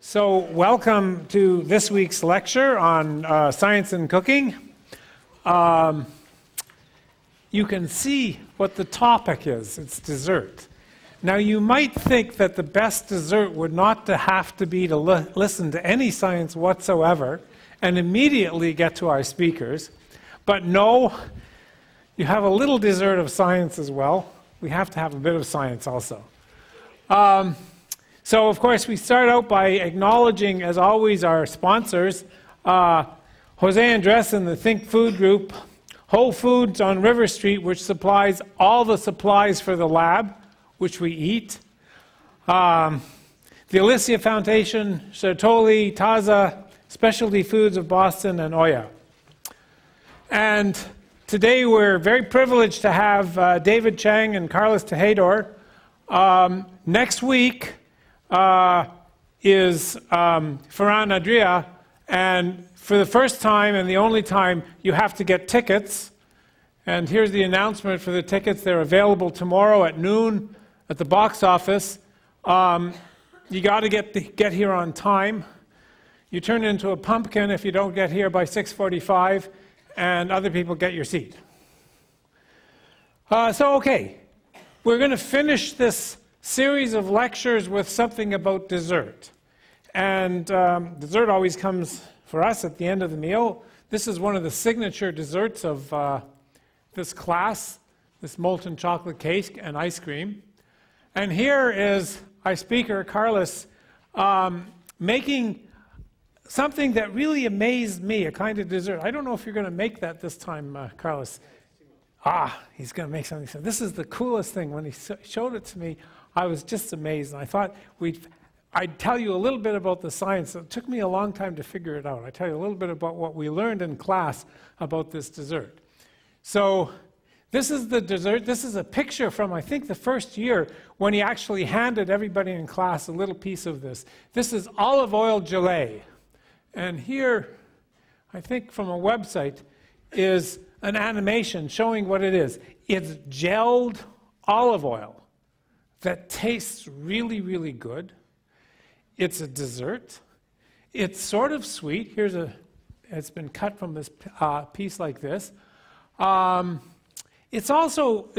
So welcome to this week's lecture on science and cooking. You can see what the topic is. It's dessert. Now you might think that the best dessert would not have to be to listen to any science whatsoever and immediately get to our speakers. But no, you have a little dessert of science as well. We have to have a bit of science also. So, of course, we start out by acknowledging, as always, our sponsors, Jose Andres and the Think Food Group, Whole Foods on River Street, which supplies all the supplies for the lab, which we eat, the Alicia Foundation, Sertoli, Taza, Specialty Foods of Boston, and Oya. And today we're very privileged to have David Chang and Carlos Tejedor. Next week is Ferran Adria, and for the first time and the only time, you have to get tickets. And here's the announcement for the tickets. They're available tomorrow at noon at the box office. You got to get here on time. You turn into a pumpkin if you don't get here by 6:45, and other people get your seat. Okay, we're going to finish this series of lectures with something about dessert. And dessert always comes for us at the end of the meal. This is one of the signature desserts of this class, this molten chocolate cake and ice cream. And here is our speaker, Carlos, making something that really amazed me, a kind of dessert. I don't know if you're going to make that this time, Carlos. He's going to make something. So this is the coolest thing. When he showed it to me, I was just amazed. And I thought I'd tell you a little bit about the science. It took me a long time to figure it out. I'd tell you a little bit about what we learned in class about this dessert. So this is the dessert. This is a picture from, I think, the first year when he actually handed everybody in class a little piece of this. This is olive oil gelée. And here, I think from a website, is an animation showing what it is. It's gelled olive oil that tastes really, really good. It's a dessert. It's sort of sweet. It's been cut from this piece like this. It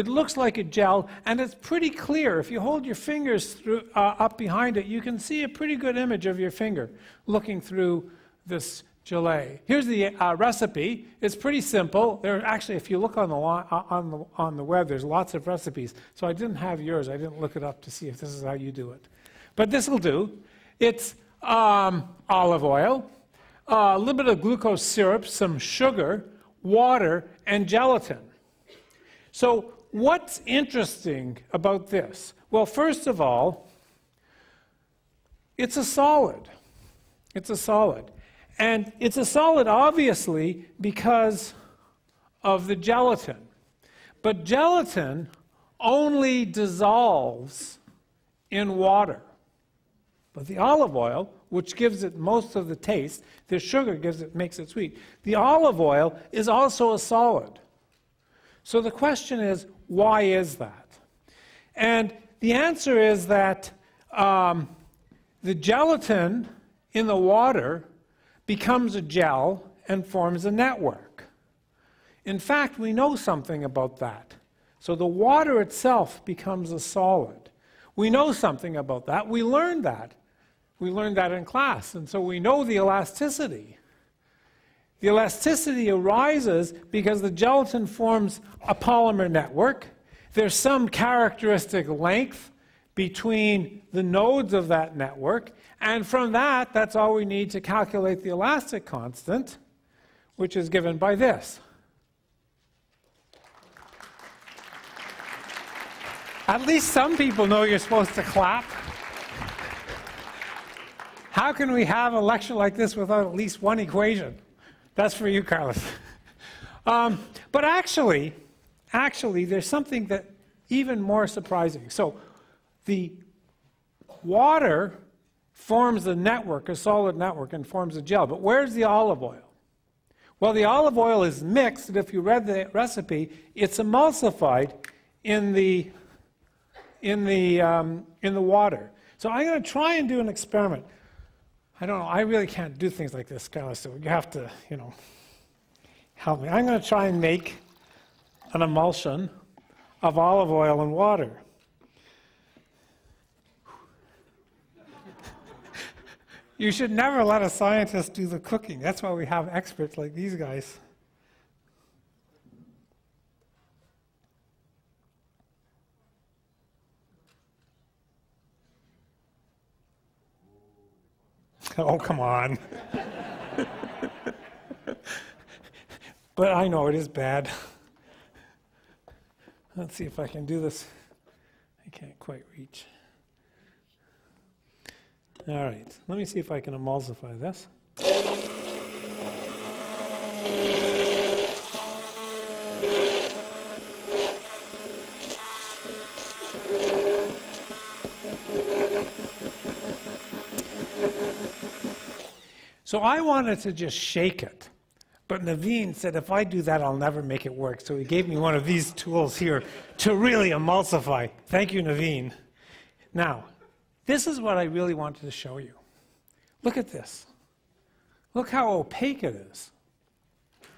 looks like a gel, and it's pretty clear. If you hold your fingers up behind it, you can see a pretty good image of your finger looking through this gelée. Here's the recipe. It's pretty simple. Actually, if you look on the web, there's lots of recipes. So I didn't have yours. I didn't look it up to see if this is how you do it. But this will do. It's olive oil, a little bit of glucose syrup, some sugar, water, and gelatin. So what's interesting about this? Well, first of all, it's a solid. It's a solid. And it's a solid, obviously, because of the gelatin. But gelatin only dissolves in water. But the olive oil, which gives it most of the taste, the sugar makes it sweet. The olive oil is also a solid. So the question is, why is that? And the answer is that the gelatin in the water becomes a gel and forms a network. In fact, we know something about that. So the water itself becomes a solid. We know something about that. We learned that. We learned that in class. And so we know the elasticity. The elasticity arises because the gelatin forms a polymer network. There's some characteristic length between the nodes of that network. And from that, that's all we need to calculate the elastic constant, which is given by this. At least some people know you're supposed to clap. How can we have a lecture like this without at least one equation? That's for you, Carlos. But actually, there's something that even more surprising. So the water forms a network, a solid network, and forms a gel. But where's the olive oil? Well, the olive oil is mixed, and if you read the recipe, it's emulsified in the water. So I'm going to try and do an experiment. I don't know. I really can't do things like this, Carlos, so you have to, help me. I'm going to try and make an emulsion of olive oil and water. You should never let a scientist do the cooking. That's why we have experts like these guys. Oh, come on. But I know it is bad. Let's see if I can do this. I can't quite reach. All right, let me see if I can emulsify this. So I wanted to just shake it, but Naveen said if I do that, I'll never make it work. So he gave me one of these tools here to really emulsify. Thank you, Naveen. Now, this is what I really wanted to show you. Look at this. Look how opaque it is.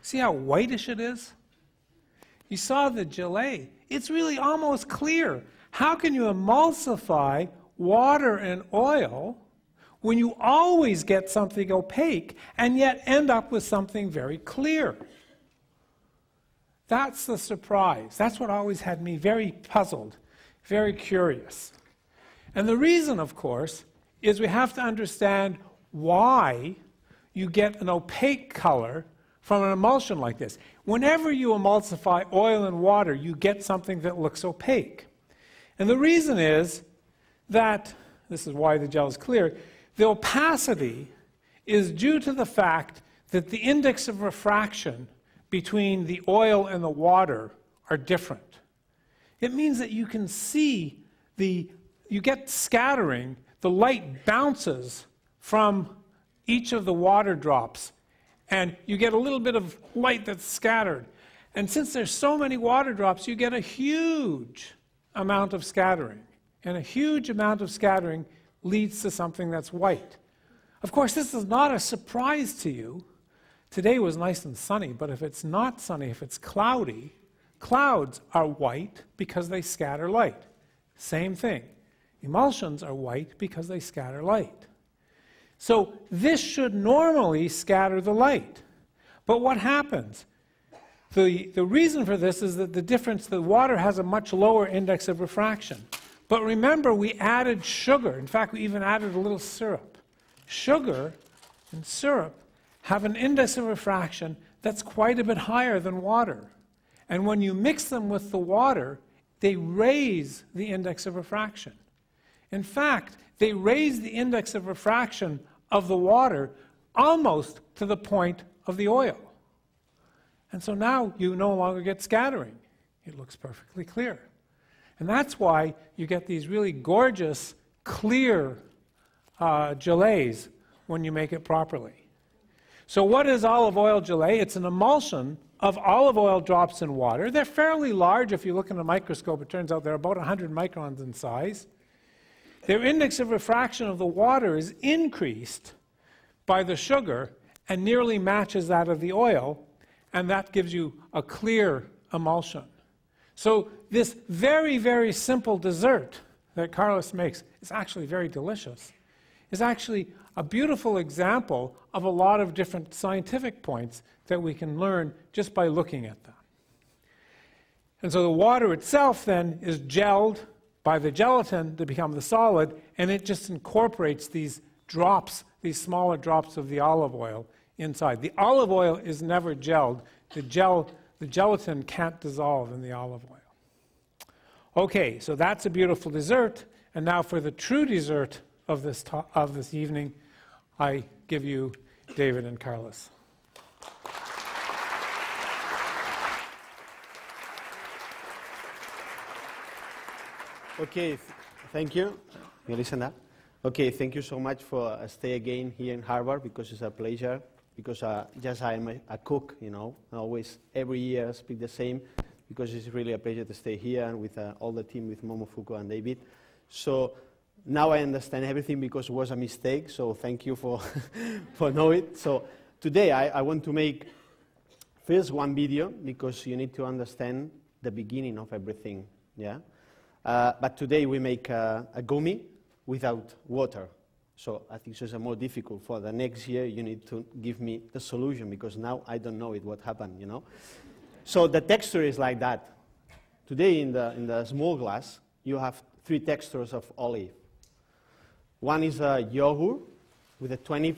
See how whitish it is? You saw the gelée. It's really almost clear. How can you emulsify water and oil when you always get something opaque and yet end up with something very clear? That's the surprise. That's what always had me very puzzled, very curious. And the reason, of course, is we have to understand why you get an opaque color from an emulsion like this. Whenever you emulsify oil and water, you get something that looks opaque. And the reason is that, this is why the gel is clear, the opacity is due to the fact that the index of refraction between the oil and the water are different. It means that you can see you get scattering, the light bounces from each of the water drops, and you get a little bit of light that's scattered. And since there's so many water drops, you get a huge amount of scattering. And a huge amount of scattering leads to something that's white. Of course, this is not a surprise to you. Today was nice and sunny, but if it's not sunny, if it's cloudy, clouds are white because they scatter light. Same thing. Emulsions are white because they scatter light. So this should normally scatter the light. But what happens? The reason for this is that the water has a much lower index of refraction. But remember, we added sugar. In fact, we even added a little syrup. Sugar and syrup have an index of refraction that's quite a bit higher than water. And when you mix them with the water, they raise the index of refraction. In fact, they raise the index of refraction of the water almost to the point of the oil. And so now you no longer get scattering. It looks perfectly clear. And that's why you get these really gorgeous, clear gelées when you make it properly. So what is olive oil gelée? It's an emulsion of olive oil drops in water. They're fairly large. If you look in a microscope, it turns out they're about 100 microns in size. Their index of refraction of the water is increased by the sugar and nearly matches that of the oil, and that gives you a clear emulsion. So this very, very simple dessert that Carlos makes is actually very delicious. It's actually a beautiful example of a lot of different scientific points that we can learn just by looking at them. And so the water itself then is gelled by the gelatin to become the solid, and it just incorporates these drops, these smaller drops of the olive oil inside. The olive oil is never gelled. The gelatin can't dissolve in the olive oil. Okay, so that's a beautiful dessert. And now for the true dessert of this evening, I give you David and Carlos. Okay, thank you. You listen up? Okay, thank you so much for stay again here in Harvard, because it's a pleasure. Because just I'm a cook, you know, always every year I speak the same, because it's really a pleasure to stay here and with all the team, with Momofuku and David. So Now I understand everything because it was a mistake, so thank you for, for knowing it. So today I want to make first one video because you need to understand the beginning of everything. Yeah? But today we make a gummy without water. So I think it's more difficult. For the next year you need to give me the solution because now I don't know what happened, you know. So the texture is like that. Today in the small glass you have 3 textures of olive. One is a yogurt with a 20,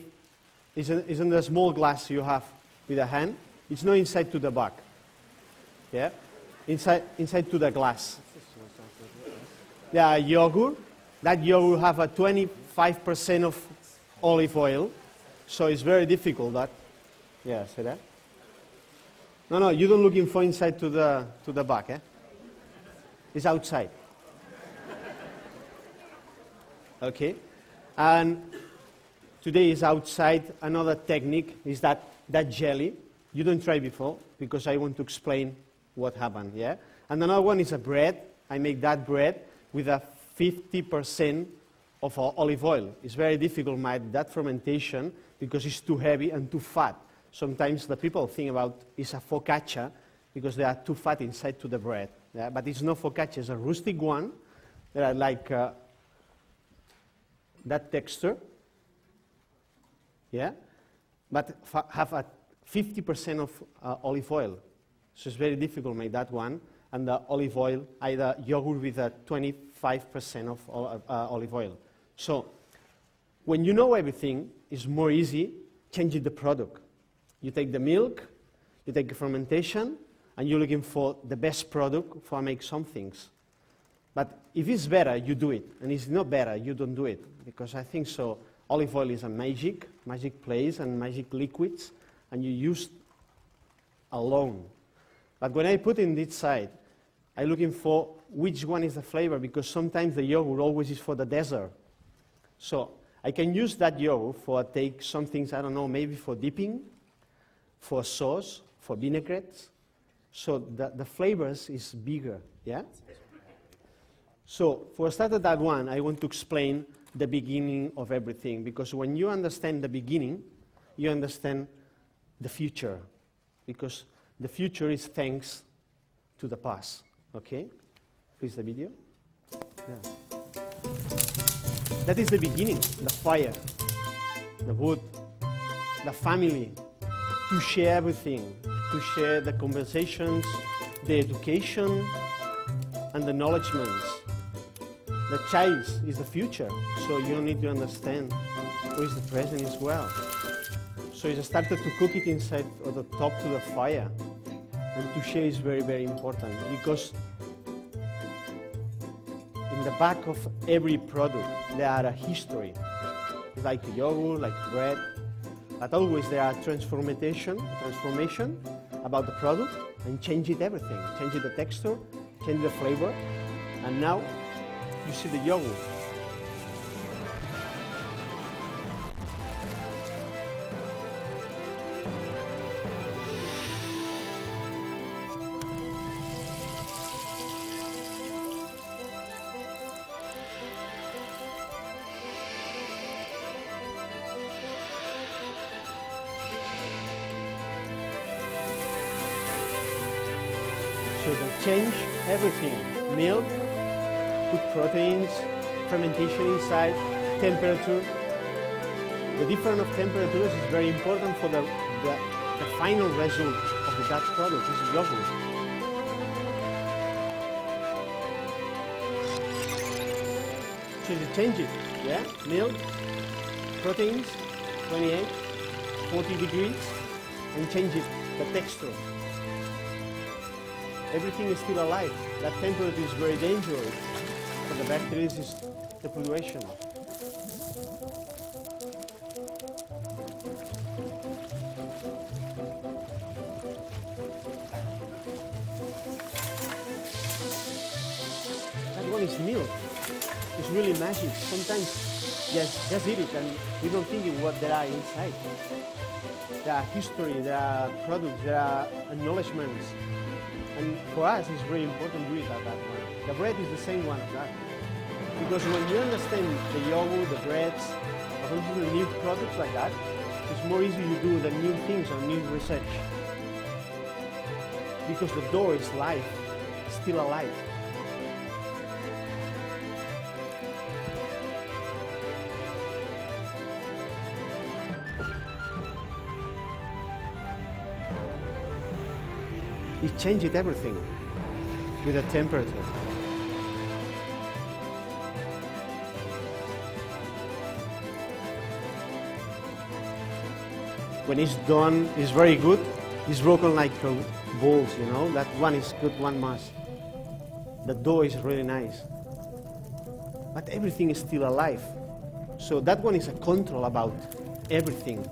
is in the small glass you have with a hand. It's not inside to the back. Yeah? Inside to the glass. Yeah, yogurt. That yogurt have a 25% of olive oil. So it's very difficult that. Yeah, see that? No, you don't looking for inside to the back, eh? It's outside. Okay? And today is outside. Another technique is that jelly. You don't try before because I want to explain what happened, yeah? And another one is a bread. I make that bread with a 50% of olive oil. It's very difficult, that fermentation, because it's too heavy and too fat. Sometimes the people think about it's a focaccia because they are too fat inside to the bread. Yeah? But it's not focaccia, it's a rustic one. They are like that texture, yeah? But have a 50% of olive oil. So it's very difficult to make that one. And the olive oil, either yogurt with a 25% of olive oil. So when you know everything, it's more easy changing the product. You take the milk, you take the fermentation, and you're looking for the best product for make some things. But if it's better, you do it. And if it's not better, you don't do it. Because I think so, olive oil is a magic place and magic liquids, and you use alone. But when I put in this side, I'm looking for which one is the flavor, because sometimes the yogurt always is for the dessert. So I can use that yogurt for take some things, I don't know, maybe for dipping, for sauce, for vinaigrettes. So the flavors is bigger, yeah? So for start of that one, I want to explain the beginning of everything, because when you understand the beginning, you understand the future, because the future is thanks to the past, okay? Please the video. Yeah. That is the beginning, the fire, the wood, the family, to share everything, to share the conversations, the education, and the acknowledgements. The child is the future, so you need to understand who is the present as well. So you started to cook it inside or the top to the fire, and to share is very, very important, because in the back of every product there are a history, like yogurt, like bread, but always there are transformation about the product, and change it everything, change it the texture, change the flavor, and now you see the yogurt. So they change everything, milk, put proteins, fermentation inside, temperature. The difference of temperatures is very important for the final result of that product, this is yogurt. So you change it, yeah? Milk, proteins, 28, 40 degrees, and change it, the texture. Everything is still alive. That temperature is very dangerous for the bacteria, is the pollution. That one is milk. It's really magic. Sometimes just eat it and you don't think of what there are inside. There are history, there are products, there are acknowledgements. And for us, it's very important to do it at that one. The bread is the same one of that. Because when you understand the yogurt, the breads, or the new products like that, it's more easy to do the new things or new research. Because the door is live, still alive. It changed everything with the temperature. When it's done, it's very good. It's broken like balls, you know. That one is good, one must. The dough is really nice. But everything is still alive. So that one is a control about everything.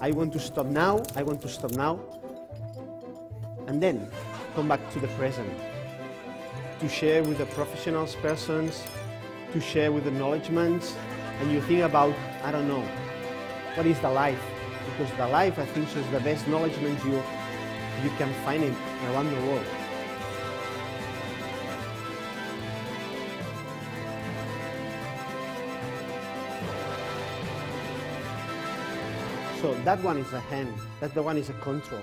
I want to stop now, I want to stop now. And then come back to the present. To share with the professionals, persons, to share with the knowledgements. And you think about, I don't know, what is the life? Because the life, I think, is the best knowledgement you can find it around the world. So that one is a hand, that the one is a control.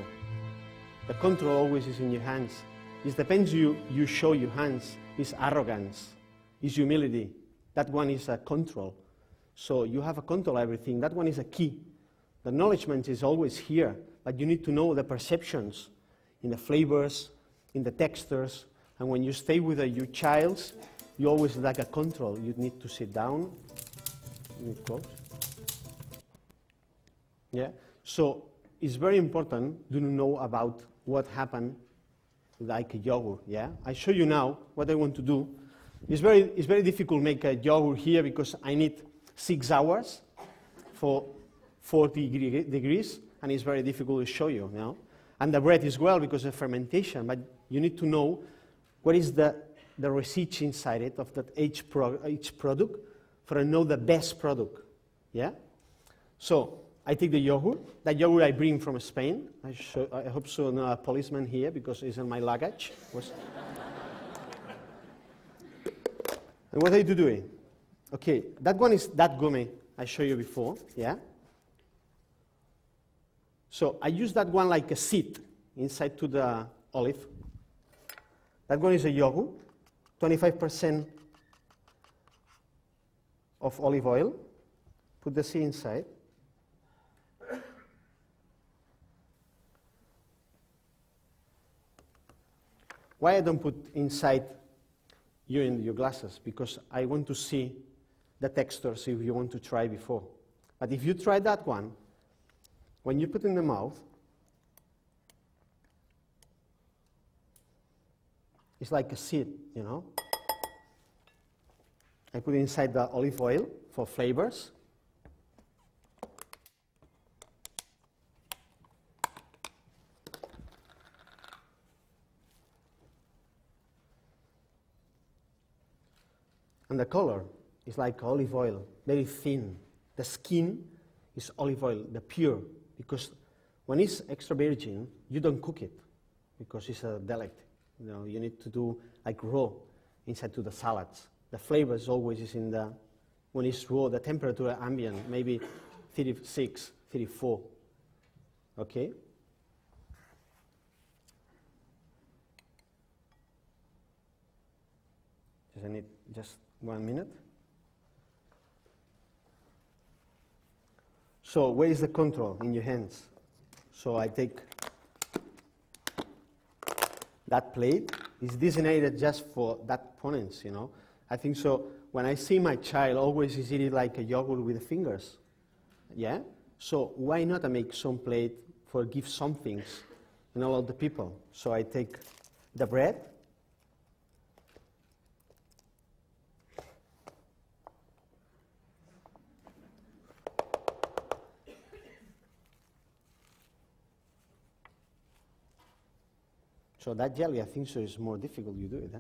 The control always is in your hands. It depends you show your hands. It's arrogance, it's humility. That one is a control. So you have a control everything. That one is a key. The acknowledgement is always here, but you need to know the perceptions in the flavors, in the textures, and when you stay with your child, you always like a control. You need to sit down. Let me close. Yeah. So it's very important to know about what happened like a yogurt. Yeah. I show you now what I want to do. It's very difficult to make a yogurt here because I need 6 hours for 40 degrees, and it's very difficult to show you, you know? And the bread as well because of fermentation, but you need to know what is the research inside it of that each product for to know the best product, yeah? So I take the yogurt. That yogurt I bring from Spain. I hope so no a policeman here because it's in my luggage. And what are you doing? Okay, that one is that gummy I showed you before, yeah? So I use that one like a seed inside to the olive. That one is a yogurt, 25% of olive oil. Put the seed inside. Why I don't put inside in your glasses? Because I want to see the textures if you want to try before. But if you try that one, when you put it in the mouth, it's like a seed, you know. I put it inside the olive oil for flavors. And the color is like olive oil, very thin. The skin is olive oil, the pure. Because when it's extra virgin, you don't cook it because it's a delicate. You know, you need to do like raw inside to the salads. The flavor is always is in the, when it's raw, the temperature ambient, maybe 36, 34. Okay? I need just 1 minute. So where is the control in your hands? So I take that plate. It's designated just for that ponence, you know. I think so. When I see my child, always is eating like a yogurt with the fingers. Yeah. So why not I make some plate for give some things, you know, all the people. So I take the bread. So that jelly, I think so, is more difficult you do it, huh?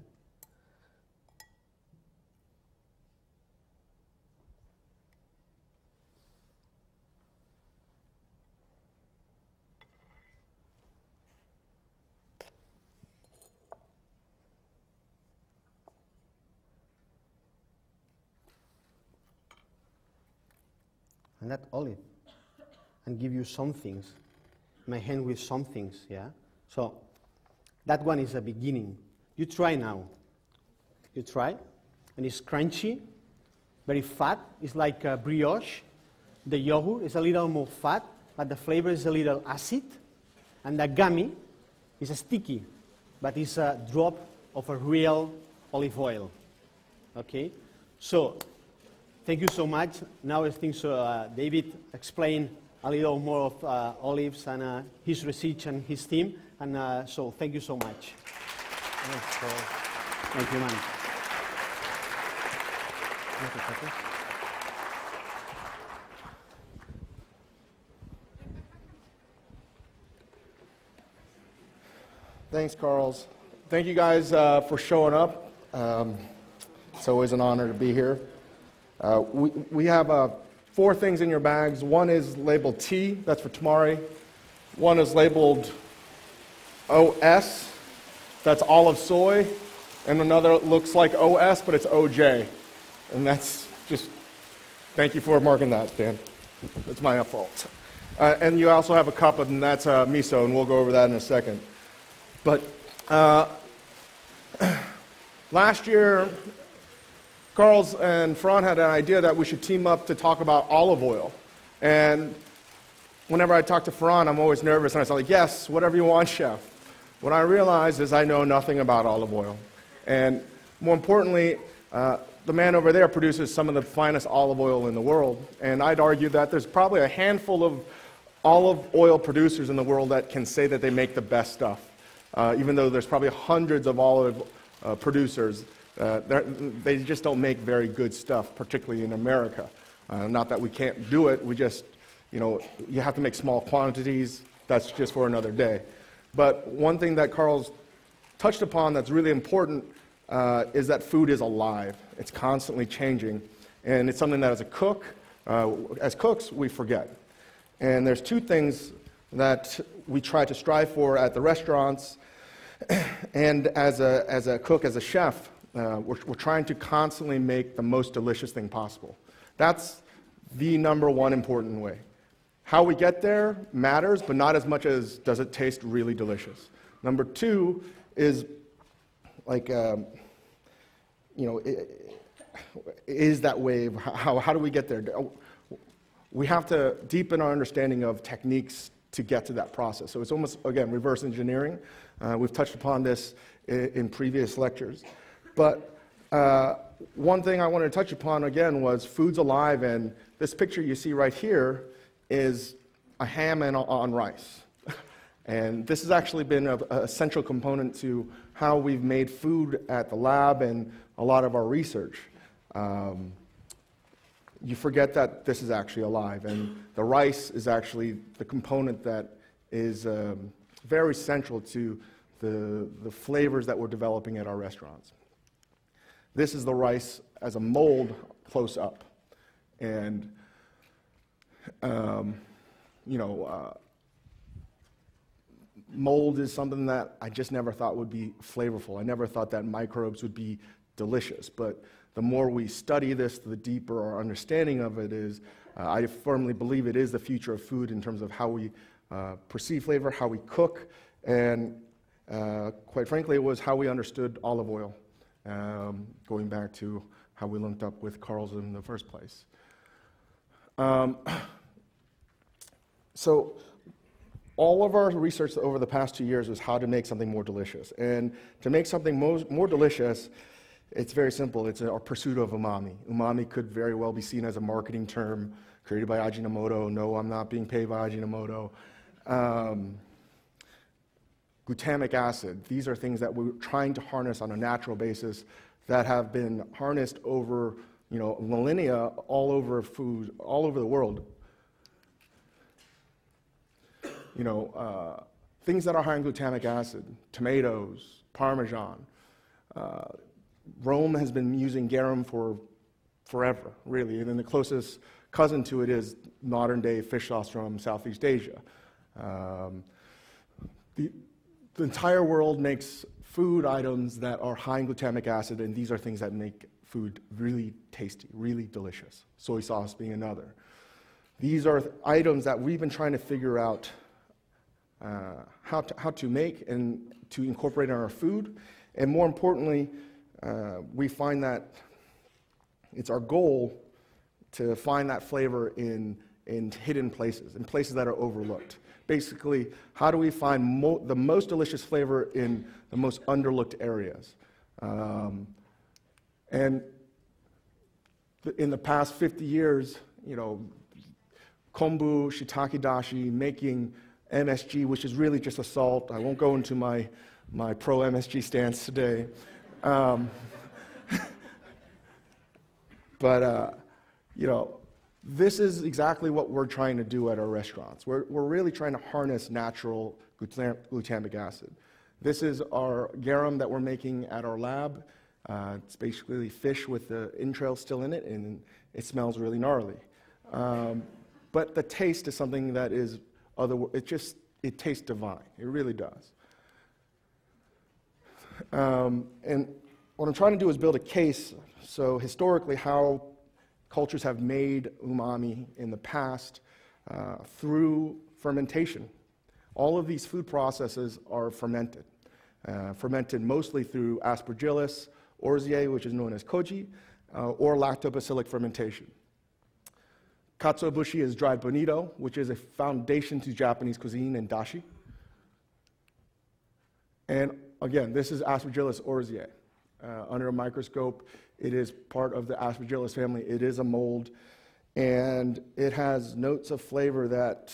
and that olive, and give you some things, my hand with some things, yeah? So that one is a beginning. You try now. You try, and it's crunchy, very fat. It's like a brioche. The yogurt is a little more fat, but the flavor is a little acid. And the gummy is sticky, but it's a drop of a real olive oil. Okay? So, thank you so much. Now I think so, David explained a little more of olives and his research and his team. And so, thank you so much. Thank you, man. Thanks, Carls. Thank you guys for showing up. It's always an honor to be here. We have 4 things in your bags. One is labeled T, that's for tamari. One is labeled OS, that's olive soy. And another looks like OS, but it's OJ. And that's just, thank you for marking that, Dan. That's my fault. And you also have a cup, and that's miso, and we'll go over that in a second. But last year, Carls and Fran had an idea that we should team up to talk about olive oil. And whenever I talk to Fran, I'm always nervous, and I say, like, yes, whatever you want, chef. What I realize is I know nothing about olive oil. And more importantly, the man over there produces some of the finest olive oil in the world. And I'd argue that there's probably a handful of olive oil producers in the world that can say that they make the best stuff. Even though there's probably hundreds of olive producers, they just don't make very good stuff, particularly in America. Not that we can't do it, we just, you have to make small quantities. That's just for another day. But one thing that Carl's touched upon that's really important is that food is alive. It's constantly changing. And it's something that as cooks, we forget. And there's 2 things that we try to strive for at the restaurants. And as a cook, as a chef, we're trying to constantly make the most delicious thing possible. That's the #1 important way. How we get there matters, but not as much as does it taste really delicious. Number 2 is like, is that wave? How do we get there? We have to deepen our understanding of techniques to get to that process. So it's almost, again, reverse engineering. We've touched upon this in previous lectures. But one thing I wanted to touch upon, again, was food's alive, and this picture you see right here is a ham on rice. And this has actually been a central component to how we've made food at the lab and a lot of our research. You forget that this is actually alive, and the rice is actually the component that is very central to the flavors that we're developing at our restaurants. This is the rice as a mold close up. And, mold is something that I just never thought would be flavorful. I never thought that microbes would be delicious. But the more we study this, the deeper our understanding of it is. I firmly believe it is the future of food in terms of how we perceive flavor, how we cook, and quite frankly, it was how we understood olive oil, going back to how we linked up with Carl's in the first place. So all of our research over the past 2 years was how to make something more delicious. And to make something more delicious, it's very simple. It's our pursuit of umami. Umami could very well be seen as a marketing term created by Ajinomoto. No, I'm not being paid by Ajinomoto. Glutamic acid. These are things that we're trying to harness on a natural basis that have been harnessed over, millennia all over food, all over the world. Things that are high in glutamic acid, tomatoes, Parmesan. Rome has been using garum for forever, really, and then the closest cousin to it is modern-day fish sauce from Southeast Asia. The entire world makes food items that are high in glutamic acid, and these are things that make food really tasty, really delicious. Soy sauce being another. These are items that we've been trying to figure out how to make and to incorporate in our food. And more importantly, we find that it's our goal to find that flavor in hidden places, in places that are overlooked. Basically, how do we find the most delicious flavor in the most underlooked areas? And in the past 50 years, you know, kombu, shiitake dashi, making MSG, which is really just a salt. I won't go into my pro-MSG stance today. But, you know, this is exactly what we're trying to do at our restaurants. We're really trying to harness natural glutamic acid. This is our garum that we're making at our lab. It's basically fish with the entrails still in it, and it smells really gnarly. But the taste is something that is it tastes divine. It really does. And what I'm trying to do is build a case. So historically, how cultures have made umami in the past through fermentation. All of these food processes are fermented. Fermented mostly through Aspergillus oryzae, which is known as koji, or lactobacillic fermentation. Katsuobushi is dried bonito, which is a foundation to Japanese cuisine and dashi. And again, this is Aspergillus oryzae. Under a microscope, it is part of the Aspergillus family. It is a mold, and it has notes of flavor that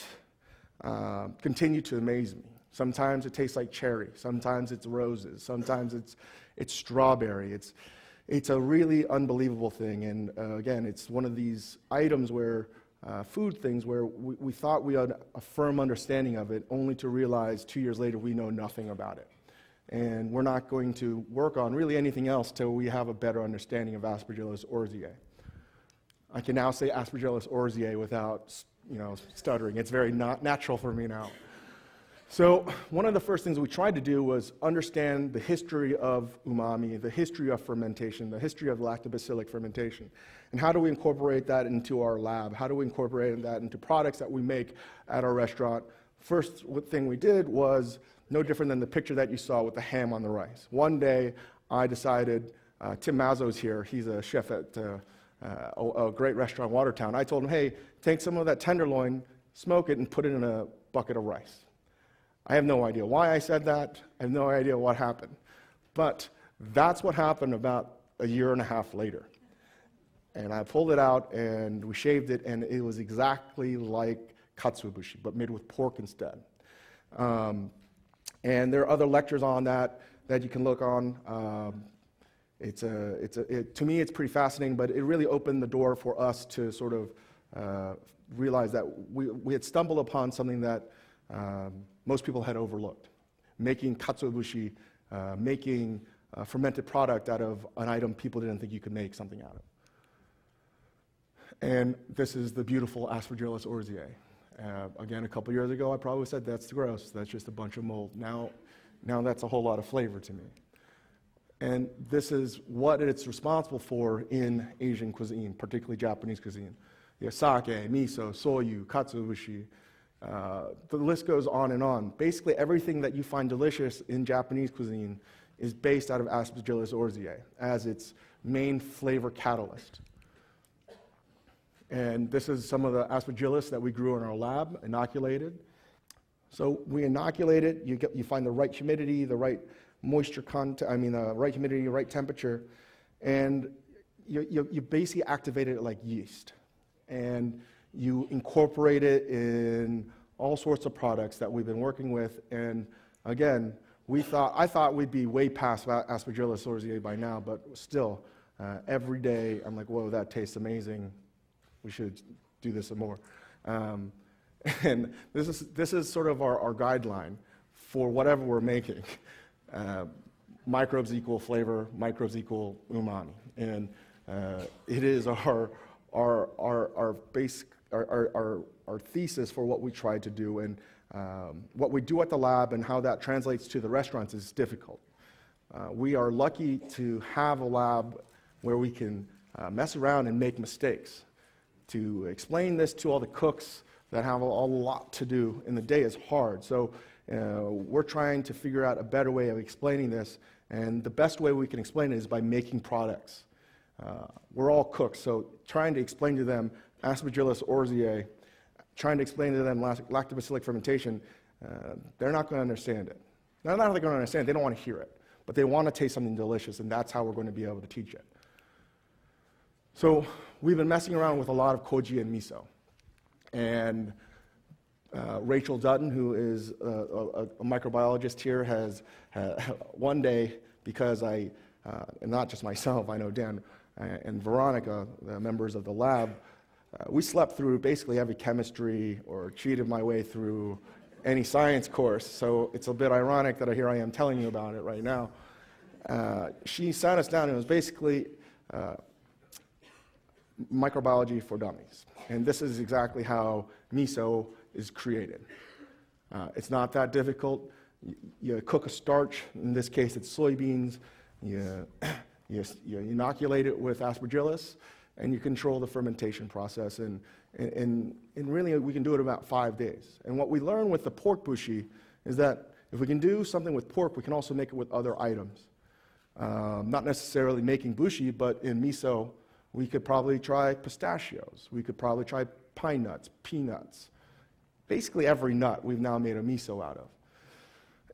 continue to amaze me. Sometimes it tastes like cherry. Sometimes it's roses. Sometimes it's strawberry. It's a really unbelievable thing. And again, it's one of these items where food things where we thought we had a firm understanding of it, only to realize 2 years later we know nothing about it. And we're not going to work on really anything else till we have a better understanding of Aspergillus oryzae. I can now say Aspergillus oryzae without, you know, stuttering. It's very natural for me now. So one of the first things we tried to do was understand the history of umami, the history of fermentation, the history of lactobacillic fermentation, and how do we incorporate that into our lab? How do we incorporate that into products that we make at our restaurant? First thing we did was no different than the picture that you saw with the ham on the rice. One day, I decided, Tim Mazzo's here, he's a chef at a great restaurant in Watertown. I told him, hey, take some of that tenderloin, smoke it, and put it in a bucket of rice. I have no idea why I said that. I have no idea what happened. But that's what happened about a year and a half later. And I pulled it out, and we shaved it, and it was exactly like katsuobushi, but made with pork instead. And there are other lectures on that you can look on. To me, it's pretty fascinating, but it really opened the door for us to sort of realize that we had stumbled upon something that most people had overlooked. Making katsuobushi, making a fermented product out of an item people didn't think you could make something out of. And this is the beautiful Aspergillus oryzae. Again, a couple years ago, I probably said, that's gross, that's just a bunch of mold. Now that's a whole lot of flavor to me. And this is what it's responsible for in Asian cuisine, particularly Japanese cuisine. You have sake, miso, soyu, katsuobushi. The list goes on and on. Basically, everything that you find delicious in Japanese cuisine is based out of Aspergillus oryzae as its main flavor catalyst. And this is some of the Aspergillus that we grew in our lab, inoculated. So we inoculate it, you find the right humidity, the right moisture content, right humidity, right temperature, and you basically activate it like yeast. And you incorporate it in all sorts of products that we've been working with. And again, I thought we'd be way past Aspergillus oryzae by now, but still, every day I'm like, whoa, that tastes amazing. We should do this some more. And this is sort of our guideline for whatever we're making. Microbes equal flavor, microbes equal umami. And it is our thesis for what we try to do, and what we do at the lab and how that translates to the restaurants is difficult. We are lucky to have a lab where we can mess around and make mistakes. to explain this to all the cooks that have a lot to do, and the day is hard. So we're trying to figure out a better way of explaining this, and the best way we can explain it is by making products. We're all cooks, so trying to explain to them Aspergillus oryzae, trying to explain to them lactobacillic fermentation, they're not going to understand it. Not that they're going to understand it, they don't want to hear it, but they want to taste something delicious, and that's how we're going to be able to teach it. So we've been messing around with a lot of koji and miso. And Rachel Dutton, who is a microbiologist here, has one day, because and not just myself, I know Dan and Veronica, the members of the lab, we slept through basically every chemistry or cheated my way through any science course. So it's a bit ironic that here I am telling you about it right now. She sat us down, and it was basically microbiology for dummies. And this is exactly how miso is created. It's not that difficult. You cook a starch, in this case it's soybeans, you inoculate it with aspergillus, and you control the fermentation process. And really we can do it in about 5 days. And what we learn with the pork bushi is that if we can do something with pork, we can also make it with other items. Not necessarily making bushi, but in miso, we could probably try pistachios. We could probably try pine nuts, peanuts. Basically every nut we've now made a miso out of.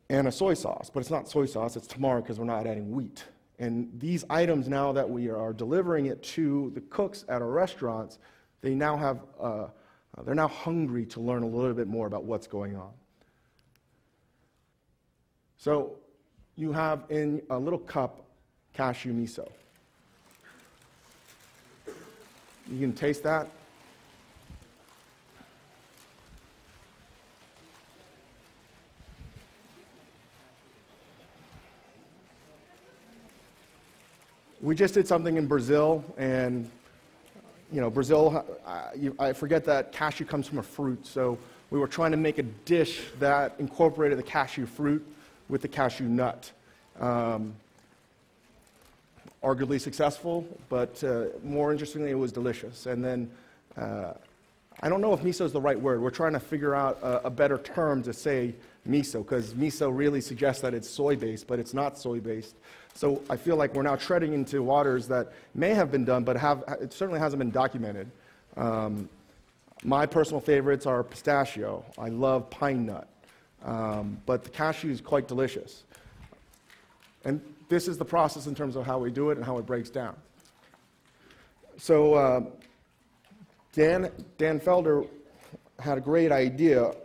And a soy sauce, but it's not soy sauce, it's tamari because we're not adding wheat. And these items, now that we are delivering it to the cooks at our restaurants, they now have, they're now hungry to learn a little bit more about what's going on. So you have in a little cup cashew miso. You can taste that. We just did something in Brazil, and Brazil, I forget that cashew comes from a fruit, so we were trying to make a dish that incorporated the cashew fruit with the cashew nut. Arguably successful, but more interestingly, it was delicious. And then, I don't know if miso is the right word. We're trying to figure out a better term to say miso, because miso really suggests that it's soy-based, but it's not soy-based. So I feel like we're now treading into waters that may have been done, but it certainly hasn't been documented. My personal favorites are pistachio. I love pine nut, but the cashew is quite delicious. And this is the process in terms of how we do it and how it breaks down. So Dan Felder had a great idea.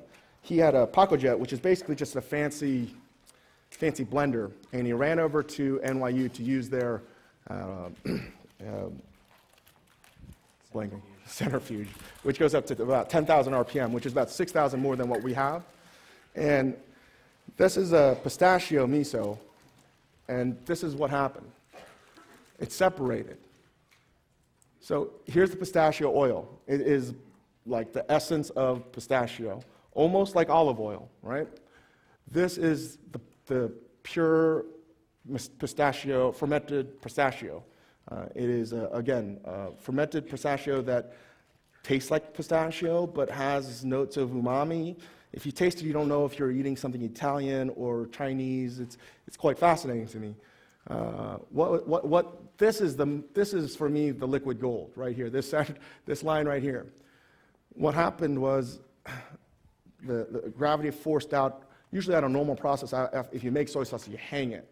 He had a PacoJet, which is basically just a fancy blender, and he ran over to NYU to use their centrifuge, which goes up to about 10,000 RPM, which is about 6,000 more than what we have. And this is a pistachio miso. And this is what happened. It's separated. So here's the pistachio oil. It is like the essence of pistachio, almost like olive oil, right? This is the pure pistachio, fermented pistachio. It is, again, fermented pistachio that tastes like pistachio but has notes of umami. If you taste it, you don't know if you're eating something Italian or Chinese. It's quite fascinating to me. This is for me the liquid gold right here. This line right here. What happened was the gravity forced out. Usually, at a normal process, if you make soy sauce, you hang it.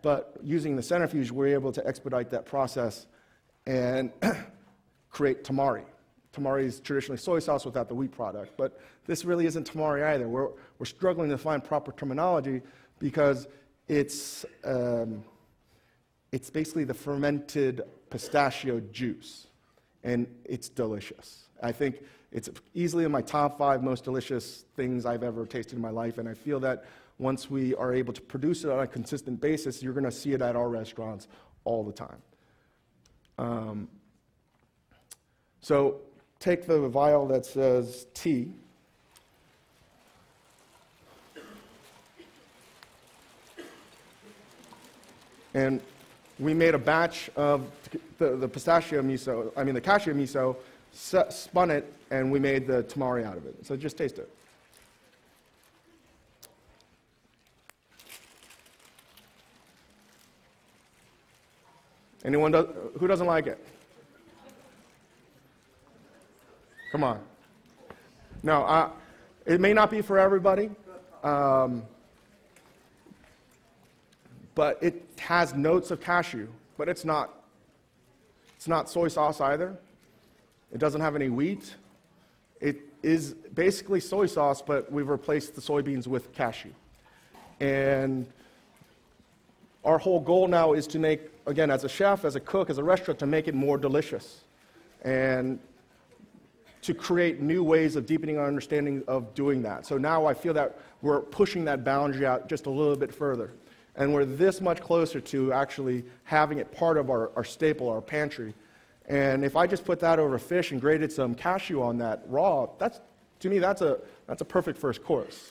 But using the centrifuge, we're able to expedite that process and create tamari. Tamari is traditionally soy sauce without the wheat product, but this really isn't tamari either. We're struggling to find proper terminology because it's basically the fermented pistachio juice, and it's delicious. I think it's easily in my top 5 most delicious things I've ever tasted in my life, and I feel that once we are able to produce it on a consistent basis, you're going to see it at our restaurants all the time. So take the vial that says tea, and we made a batch of the pistachio miso, the cashew miso, spun it, and we made the tamari out of it. So just taste it. Anyone who doesn't like it? Come on. No, it may not be for everybody, but it has notes of cashew, but it's not soy sauce either. It doesn't have any wheat. It is basically soy sauce, but we've replaced the soybeans with cashew. And our whole goal now is to make, again, as a chef, as a cook, as a restaurant, to make it more delicious and to create new ways of deepening our understanding of doing that. So now I feel that we're pushing that boundary out just a little bit further. And we're this much closer to actually having it part of our staple, our pantry. And if I just put that over fish and grated some cashew on that raw, to me, that's a perfect first course.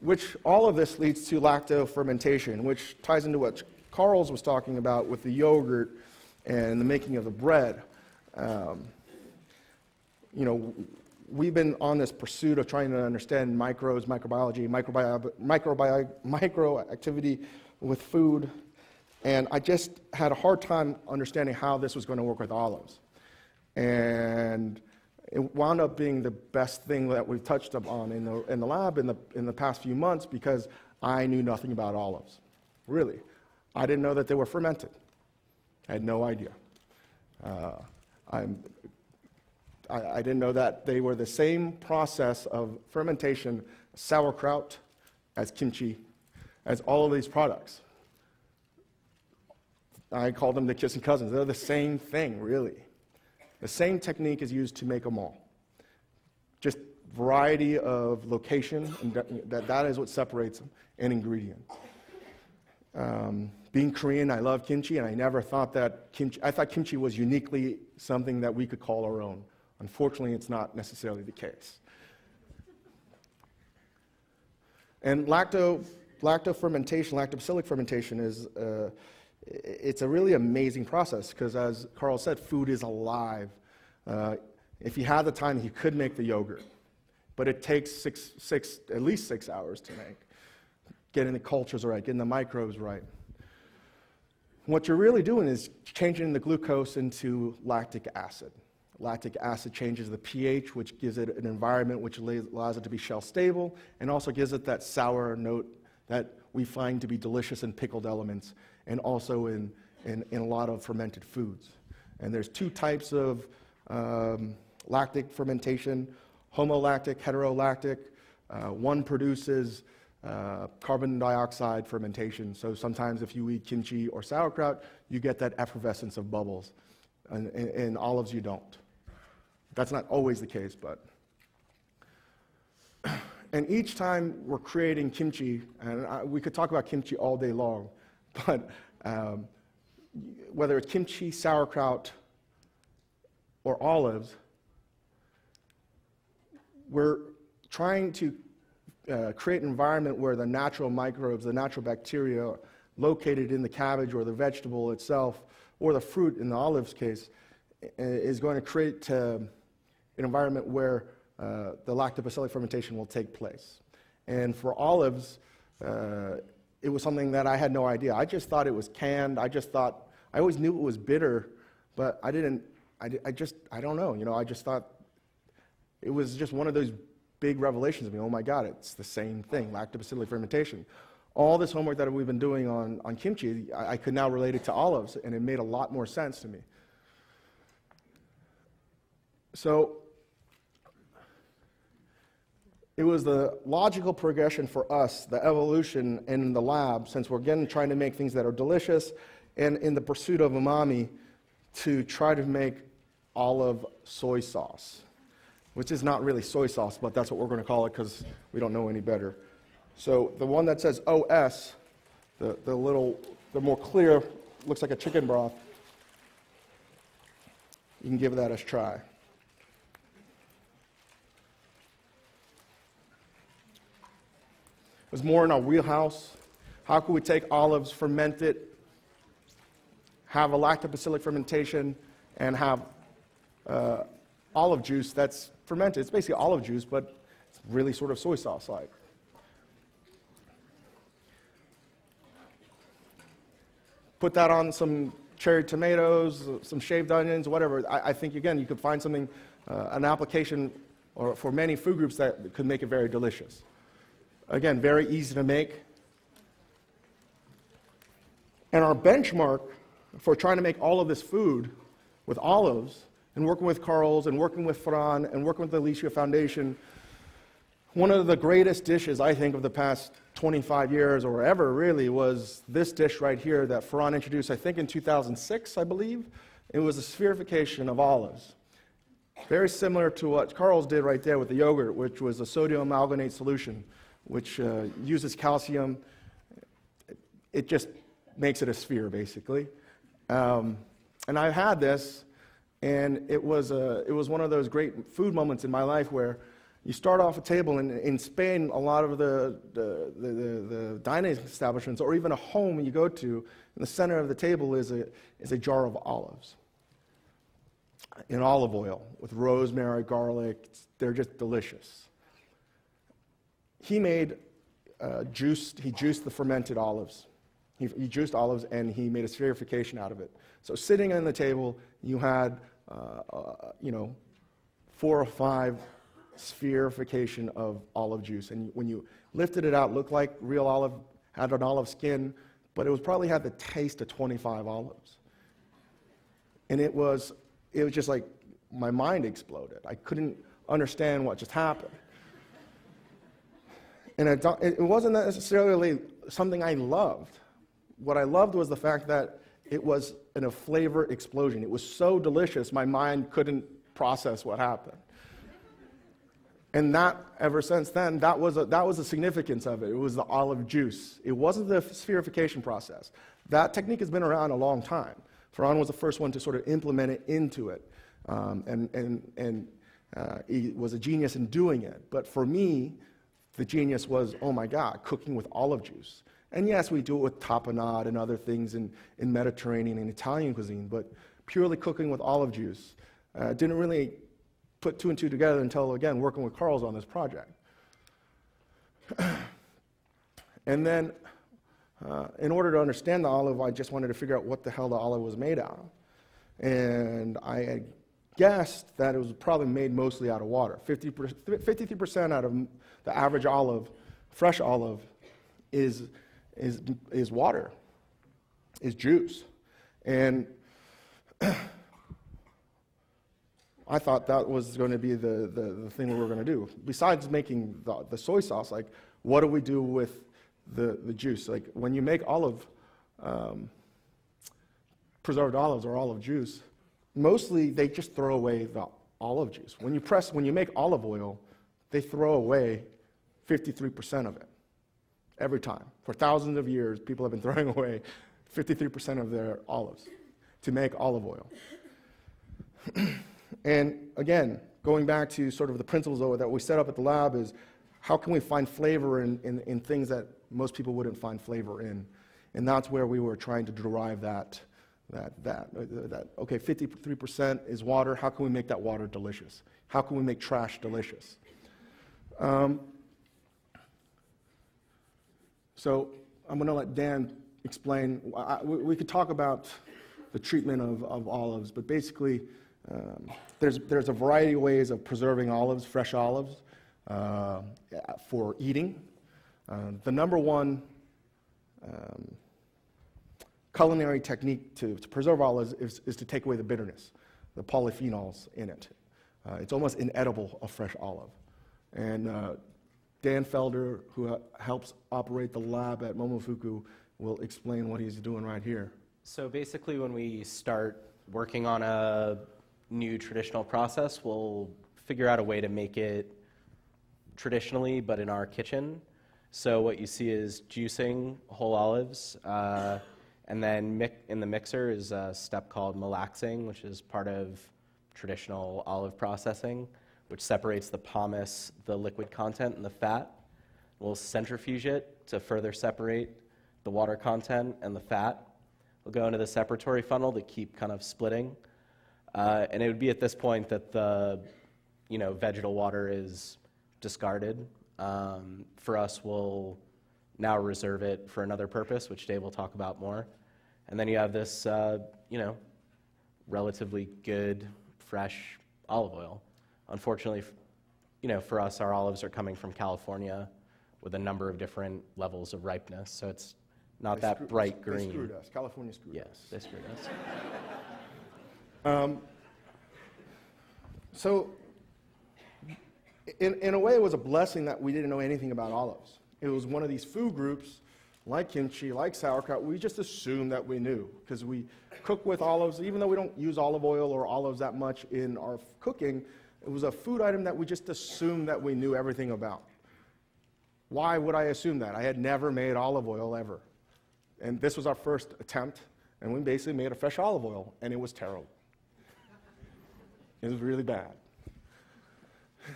Which all of this leads to lacto-fermentation, which ties into what Carl's was talking about with the yogurt and the making of the bread. We've been on this pursuit of trying to understand microbes, microbiology, microactivity with food, and I just had a hard time understanding how this was going to work with olives. And it wound up being the best thing that we've touched upon in the lab in the past few months because I knew nothing about olives. Really. I didn't know that they were fermented. I had no idea. I didn't know that they were the same process of fermentation, sauerkraut, as kimchi, as all of these products. I call them the kissing cousins. They're the same thing, really. The same technique is used to make them all. Just variety of location, and that is what separates them, and ingredient. Being Korean, I love kimchi, and I never thought that I thought kimchi was uniquely something that we could call our own. Unfortunately, it's not necessarily the case. And lacto-fermentation, lactobacillic fermentation is it's a really amazing process because, as Carl said, food is alive. If you had the time, you could make the yogurt, but it takes at least 6 hours to make. Getting the cultures right, getting the microbes right. What you're really doing is changing the glucose into lactic acid. Lactic acid changes the pH, which gives it an environment which allows it to be shelf-stable, and also gives it that sour note that we find to be delicious in pickled elements, and also in a lot of fermented foods. And there's two types of lactic fermentation, homolactic, heterolactic. One produces carbon dioxide fermentation. So sometimes if you eat kimchi or sauerkraut, you get that effervescence of bubbles. And in olives, you don't. That's not always the case, but. And each time we're creating kimchi, and we could talk about kimchi all day long, but whether it's kimchi, sauerkraut, or olives, we're trying to create an environment where the natural microbes, the natural bacteria located in the cabbage or the vegetable itself, or the fruit in the olive's case, is going to create an environment where the lactobacillic fermentation will take place. And for olives, it was something that I had no idea. I just thought it was canned. I always knew it was bitter, but I don't know. I just thought it was just one of those big revelations of me. Oh my God, it's the same thing, lactobacillic fermentation. All this homework that we've been doing on kimchi, I could now relate it to olives, and it made a lot more sense to me. So it was the logical progression for us, the evolution in the lab, since we're again trying to make things that are delicious, and in the pursuit of umami, to try to make olive soy sauce, which is not really soy sauce, but that's what we're going to call it because we don't know any better. So the one that says OS, the more clear, looks like a chicken broth, you can give that a try. It was more in our wheelhouse. How could we take olives, ferment it? have a lactobacillic fermentation and have olive juice that's fermented. It's basically olive juice, but it's really sort of soy sauce-like. Put that on some cherry tomatoes, some shaved onions, whatever. I think, again, you could find something, an application or for many food groups that could make it very delicious. Again, very easy to make. And our benchmark for trying to make all of this food with olives, and working with Carl's, and working with Fran, and working with the Alicia Foundation, one of the greatest dishes, I think, of the past 25 years or ever, really, was this dish right here that Fran introduced, I think, in 2006, I believe. It was a spherification of olives. Very similar to what Carl's did right there with the yogurt, which was a sodium amalgamate solution, which uses calcium. It just makes it a sphere, basically. And I've had this, and it was one of those great food moments in my life where you start off a table, and in Spain, a lot of the dining establishments, or even a home you go to, in the center of the table is a jar of olives in olive oil with rosemary, garlic. They're just delicious. He made he juiced the fermented olives. He juiced olives, and he made a spherification out of it. So sitting on the table, you had, 4 or 5 spherification of olive juice. And when you lifted it out, it looked like real olive, had an olive skin, but it was probably had the taste of 25 olives. And it was just like my mind exploded. I couldn't understand what just happened. And it wasn't necessarily something I loved. What I loved was the fact that it was in a flavor explosion. It was so delicious, my mind couldn't process what happened. And that, ever since then, that was the significance of it. It was the olive juice. It wasn't the spherification process. That technique has been around a long time. Ferran was the first one to sort of implement it into it, and he was a genius in doing it. But for me, the genius was, oh my God, cooking with olive juice. And yes, we do it with tapenade and other things in Mediterranean and Italian cuisine, but purely cooking with olive juice didn't really put 2 and 2 together until, again, working with Carl's on this project. And then, in order to understand the olive, I just wanted to figure out what the hell the olive was made out of. And I had guessed that it was probably made mostly out of water. 53% out of the average olive, fresh olive, is water, is juice. And I thought that was going to be the thing we were going to do. Besides making the soy sauce, like, what do we do with the juice? Like, when you make preserved olives or olive juice, mostly they just throw away the olive juice. When you make olive oil, they throw away 53% of it every time. For thousands of years, people have been throwing away 53% of their olives to make olive oil. And again, going back to sort of the principles that we set up at the lab is, how can we find flavor in things that most people wouldn't find flavor in? And that's where we were trying to derive that okay, 53% is water. How can we make that water delicious? How can we make trash delicious? So I'm going to let Dan explain. We could talk about the treatment of olives, but basically there's a variety of ways of preserving olives, fresh olives, for eating. The number one culinary technique to preserve olives is to take away the bitterness, the polyphenols in it. It's almost inedible, a fresh olive. And Dan Felder, who helps operate the lab at Momofuku, will explain what he's doing right here. So basically, when we start working on a new traditional process, we'll figure out a way to make it traditionally, but in our kitchen. So what you see is juicing whole olives, and then in the mixer is a step called malaxing, which is part of traditional olive processing, which separates the pomace, the liquid content, and the fat. We'll centrifuge it to further separate the water content and the fat. We'll will go into the separatory funnel to keep kind of splitting. And it would be at this point that the vegetal water is discarded. For us, we'll now reserve it for another purpose, which Dave will talk about more. And then you have this, relatively good, fresh olive oil. Unfortunately, for us, our olives are coming from California with a number of different levels of ripeness, so it's not that bright green. They screwed us. California screwed us. Yes, they screwed us. So, in a way, it was a blessing that we didn't know anything about olives. It was one of these food groups, like kimchi, like sauerkraut, we just assumed that we knew, because we cook with olives. Even though we don't use olive oil or olives that much in our cooking, it was a food item that we just assumed that we knew everything about. Why would I assume that? I had never made olive oil ever. And this was our first attempt, and we basically made a fresh olive oil, and it was terrible. It was really bad.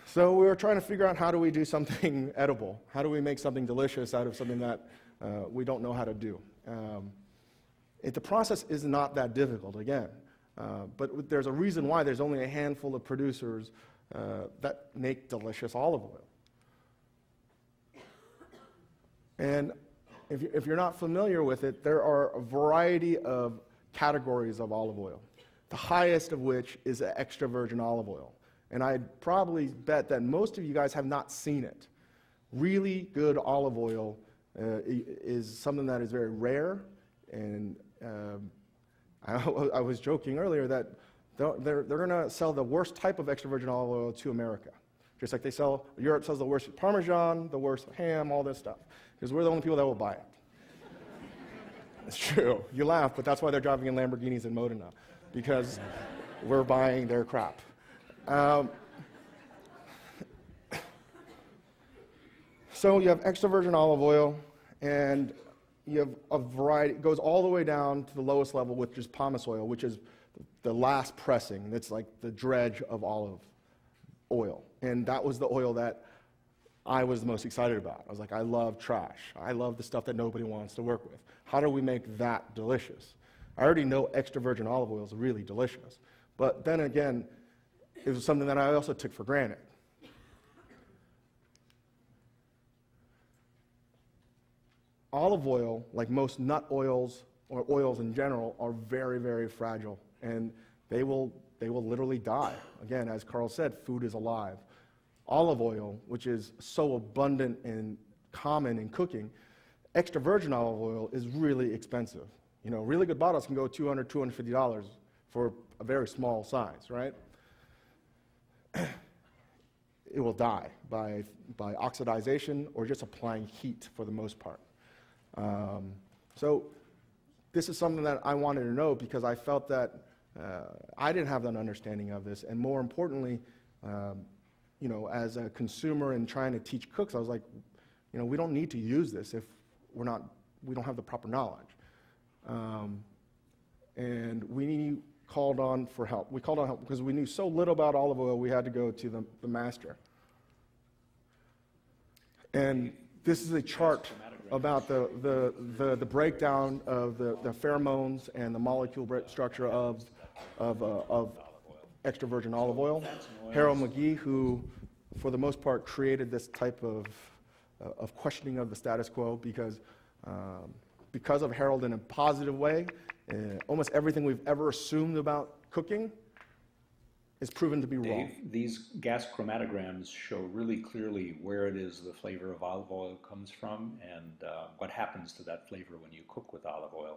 So we were trying to figure out, how do we do something edible? How do we make something delicious out of something that we don't know how to do? The process is not that difficult, again. But there's a reason why there's only a handful of producers that make delicious olive oil. And if you're not familiar with it, there are a variety of categories of olive oil, the highest of which is extra virgin olive oil. And I'd probably bet that most of you guys have not seen it. Really good olive oil is something that is very rare, and I was joking earlier that they're going to sell the worst type of extra virgin olive oil to America. Just like Europe sells the worst Parmesan, the worst ham, all this stuff. Because we're the only people that will buy it. It's true. You laugh, but that's why they're driving in Lamborghinis in Modena. Because we're buying their crap. So you have extra virgin olive oil, and you have a variety. It goes all the way down to the lowest level, which is pomace oil, which is the last pressing. It's like the dredge of olive oil. And that was the oil that I was the most excited about. I was like, I love trash. I love the stuff that nobody wants to work with. How do we make that delicious? I already know extra virgin olive oil is really delicious. But then again, it was something that I also took for granted. Olive oil, like most nut oils or oils in general, are very, very fragile, and they will literally die. Again, as Carl said, food is alive. Olive oil, which is so abundant and common in cooking, extra virgin olive oil is really expensive. Really good bottles can go $200, $250 for a very small size, right? It will die by oxidization or just applying heat for the most part. So this is something that I wanted to know, because I felt that I didn't have an understanding of this, and more importantly, as a consumer and trying to teach cooks, I was like, we don't need to use this if we don't have the proper knowledge. And we called on for help. We called on help because we knew so little about olive oil, we had to go to the master. And this is a chart about the breakdown of the pheromones and the molecule structure of extra virgin olive oil. Harold McGee, who for the most part created this type of questioning of the status quo, because of Harold in a positive way, almost everything we've ever assumed about cooking is proven to be wrong. Dave, these gas chromatograms show really clearly where it is the flavor of olive oil comes from, and what happens to that flavor when you cook with olive oil.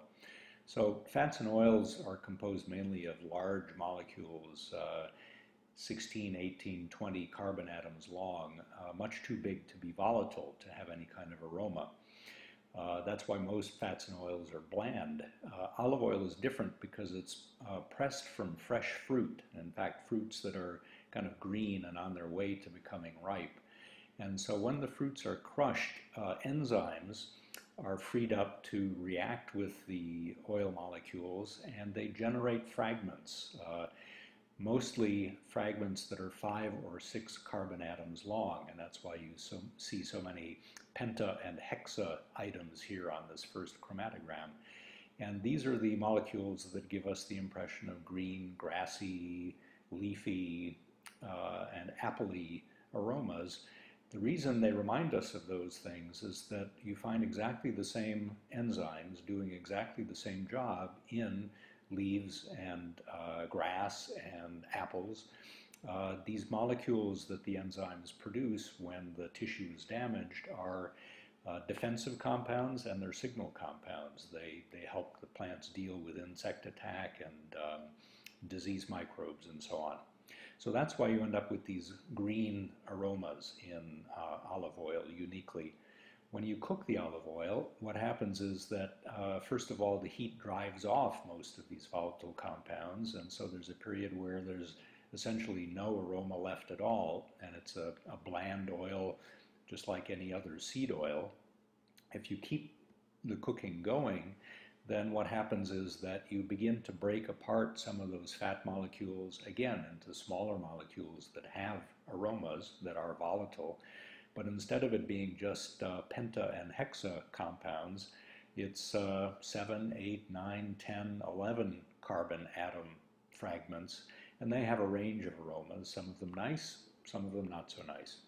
So fats and oils are composed mainly of large molecules, 16, 18, 20 carbon atoms long, much too big to be volatile to have any kind of aroma. That's why most fats and oils are bland. Olive oil is different because it's pressed from fresh fruit. In fact, fruits that are kind of green and on their way to becoming ripe. And so when the fruits are crushed, enzymes are freed up to react with the oil molecules, and they generate fragments, mostly fragments that are 5 or 6 carbon atoms long, and that's why you see so many penta and hexa items here on this first chromatogram. And these are the molecules that give us the impression of green, grassy, leafy, and appley aromas. The reason they remind us of those things is that you find exactly the same enzymes doing exactly the same job in leaves and grass and apples. These molecules that the enzymes produce when the tissue is damaged are defensive compounds, and they're signal compounds. They help the plants deal with insect attack and disease microbes and so on. So that's why you end up with these green aromas in olive oil uniquely. When you cook the olive oil, what happens is that, first of all, the heat drives off most of these volatile compounds, and so there's a period where there's essentially no aroma left at all, and it's a bland oil, just like any other seed oil. If you keep the cooking going, then what happens is that you begin to break apart some of those fat molecules again into smaller molecules that have aromas that are volatile. But instead of it being just penta and hexa compounds, it's 7, 8, 9, 10, 11 carbon atom fragments, and they have a range of aromas, some of them nice, some of them not so nice.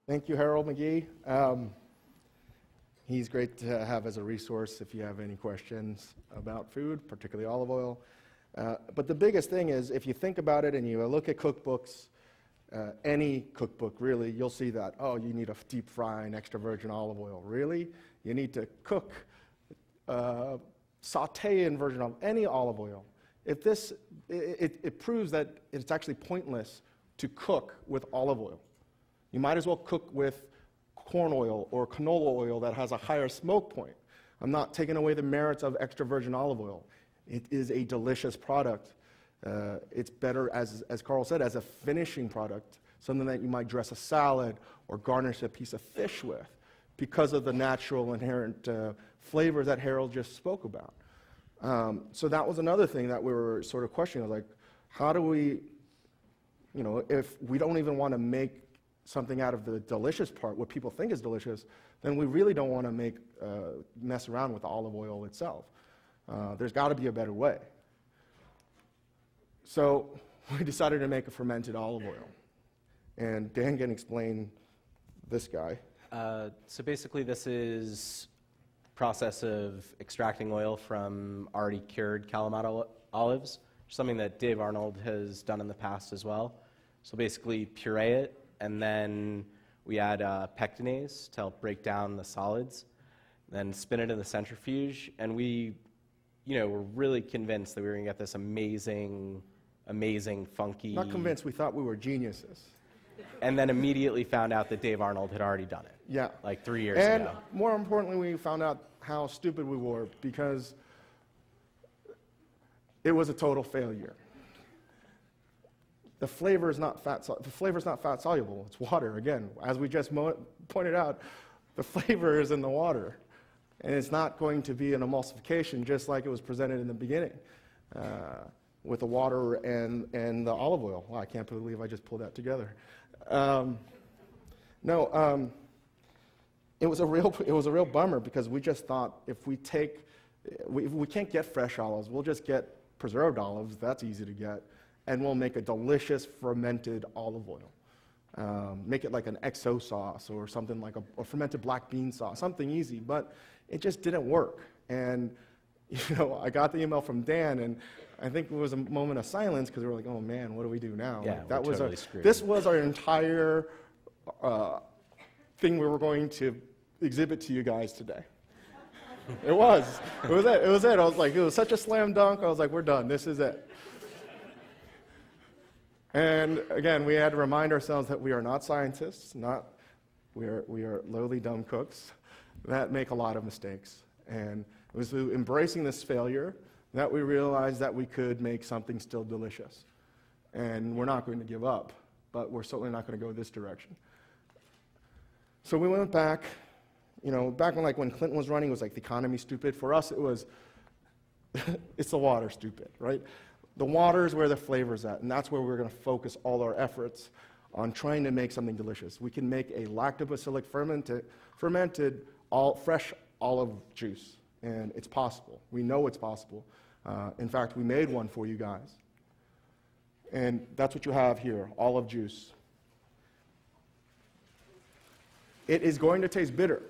Thank you, Harold McGee. He's great to have as a resource if you have any questions about food, particularly olive oil. But the biggest thing is, if you think about it and you look at cookbooks, any cookbook really, you'll see that, oh, you need to deep fry an extra virgin olive oil. Really? You need to cook, saute in virgin olive, any olive oil. If this, it proves that it's actually pointless to cook with olive oil. You might as well cook with corn oil or canola oil that has a higher smoke point. I'm not taking away the merits of extra virgin olive oil. It is a delicious product. It's better, as Carl said, as a finishing product, something that you might dress a salad or garnish a piece of fish with because of the natural inherent flavor that Harold just spoke about. So that was another thing that we were sort of questioning, like, how do we, if we don't even want to make something out of the delicious part, what people think is delicious, then we really don't want to mess around with the olive oil itself. There's got to be a better way. So we decided to make a fermented olive oil. And Dan can explain this guy. So basically this is a process of extracting oil from already cured Kalamata olives, something that Dave Arnold has done in the past as well. So basically puree it, and then we add pectinase to help break down the solids, then spin it in the centrifuge, and we were really convinced that we were going to get this amazing, funky... Not convinced, we thought we were geniuses. And then immediately found out that Dave Arnold had already done it. Yeah. Like 3 years ago. And more importantly, we found out how stupid we were, because it was a total failure. The flavor is not fat soluble. It's water. Again, as we just pointed out, the flavor is in the water, and it's not going to be an emulsification, just like it was presented in the beginning, with the water and the olive oil. Wow, I can't believe I just pulled that together. It was a real bummer, because we just thought if we can't get fresh olives, we'll just get preserved olives. That's easy to get. And we'll make a delicious fermented olive oil. Make it like an XO sauce or something like a fermented black bean sauce, something easy, but it just didn't work. And I got the email from Dan, and I think it was a moment of silence, because we were like, oh man, what do we do now? Yeah, like, that we're was totally screwed. This was our entire thing we were going to exhibit to you guys today. It was it. I was like, it was such a slam dunk. I was like, we're done. This is it. And again, we had to remind ourselves that we are not scientists, we are lowly dumb cooks that make a lot of mistakes. And it was through embracing this failure that we realized that we could make something still delicious. And we're not going to give up, but we're certainly not going to go this direction. So we went back, back when Clinton was running, it was like the economy stupid. For us, it was, it's the water stupid, right? The water is where the flavor's at, and that's where we're going to focus all our efforts on trying to make something delicious. We can make a lactobacillic fermented fresh olive juice. and it's possible. We know it's possible. In fact, we made one for you guys. And that's what you have here, olive juice. It is going to taste bitter.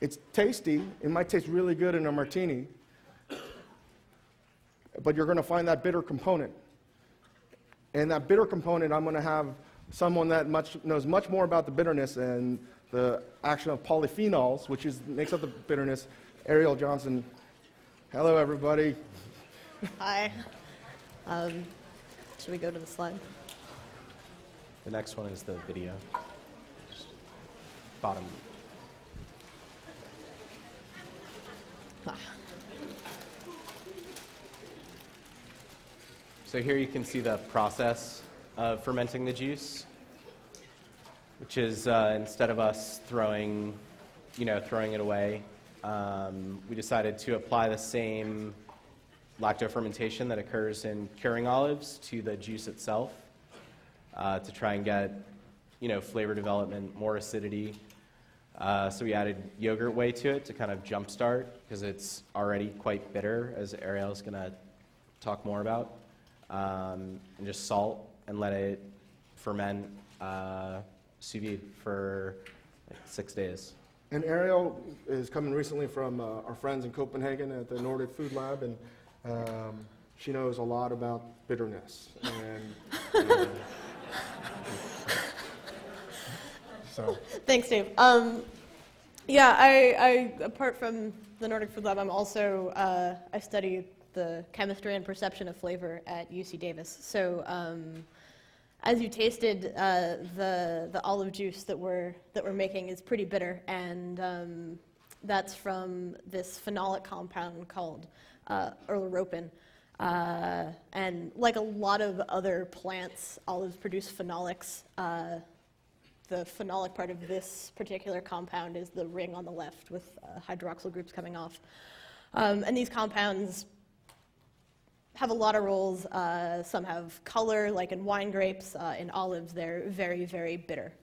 It's tasty. It might taste really good in a martini, but you're going to find that bitter component. And that bitter component, I'm going to have someone that knows much more about the bitterness and the action of polyphenols, which makes up the bitterness. Ariel Johnson. Hello, everybody. Hi. Should we go to the slide? The next one is the video. Bottom. So here you can see the process of fermenting the juice, which is instead of us throwing it away, we decided to apply the same lactofermentation that occurs in curing olives to the juice itself to try and get flavor development, more acidity. So we added yogurt whey to it to kind of jumpstart because it's already quite bitter, as Ariel is going to talk more about, and just salt and let it ferment sous vide for like 6 days. And Ariel is coming recently from our friends in Copenhagen at the Nordic Food Lab, and she knows a lot about bitterness. And so. Thanks, Dave. Yeah, I apart from the Nordic Food Lab, I'm also I study the chemistry and perception of flavor at UC Davis. So as you tasted, the olive juice that we're making is pretty bitter, and that's from this phenolic compound called erleropin. And like a lot of other plants, olives produce phenolics. The phenolic part of this particular compound is the ring on the left with hydroxyl groups coming off. And these compounds have a lot of roles. Some have color, like in wine grapes. In olives, they're very, very bitter.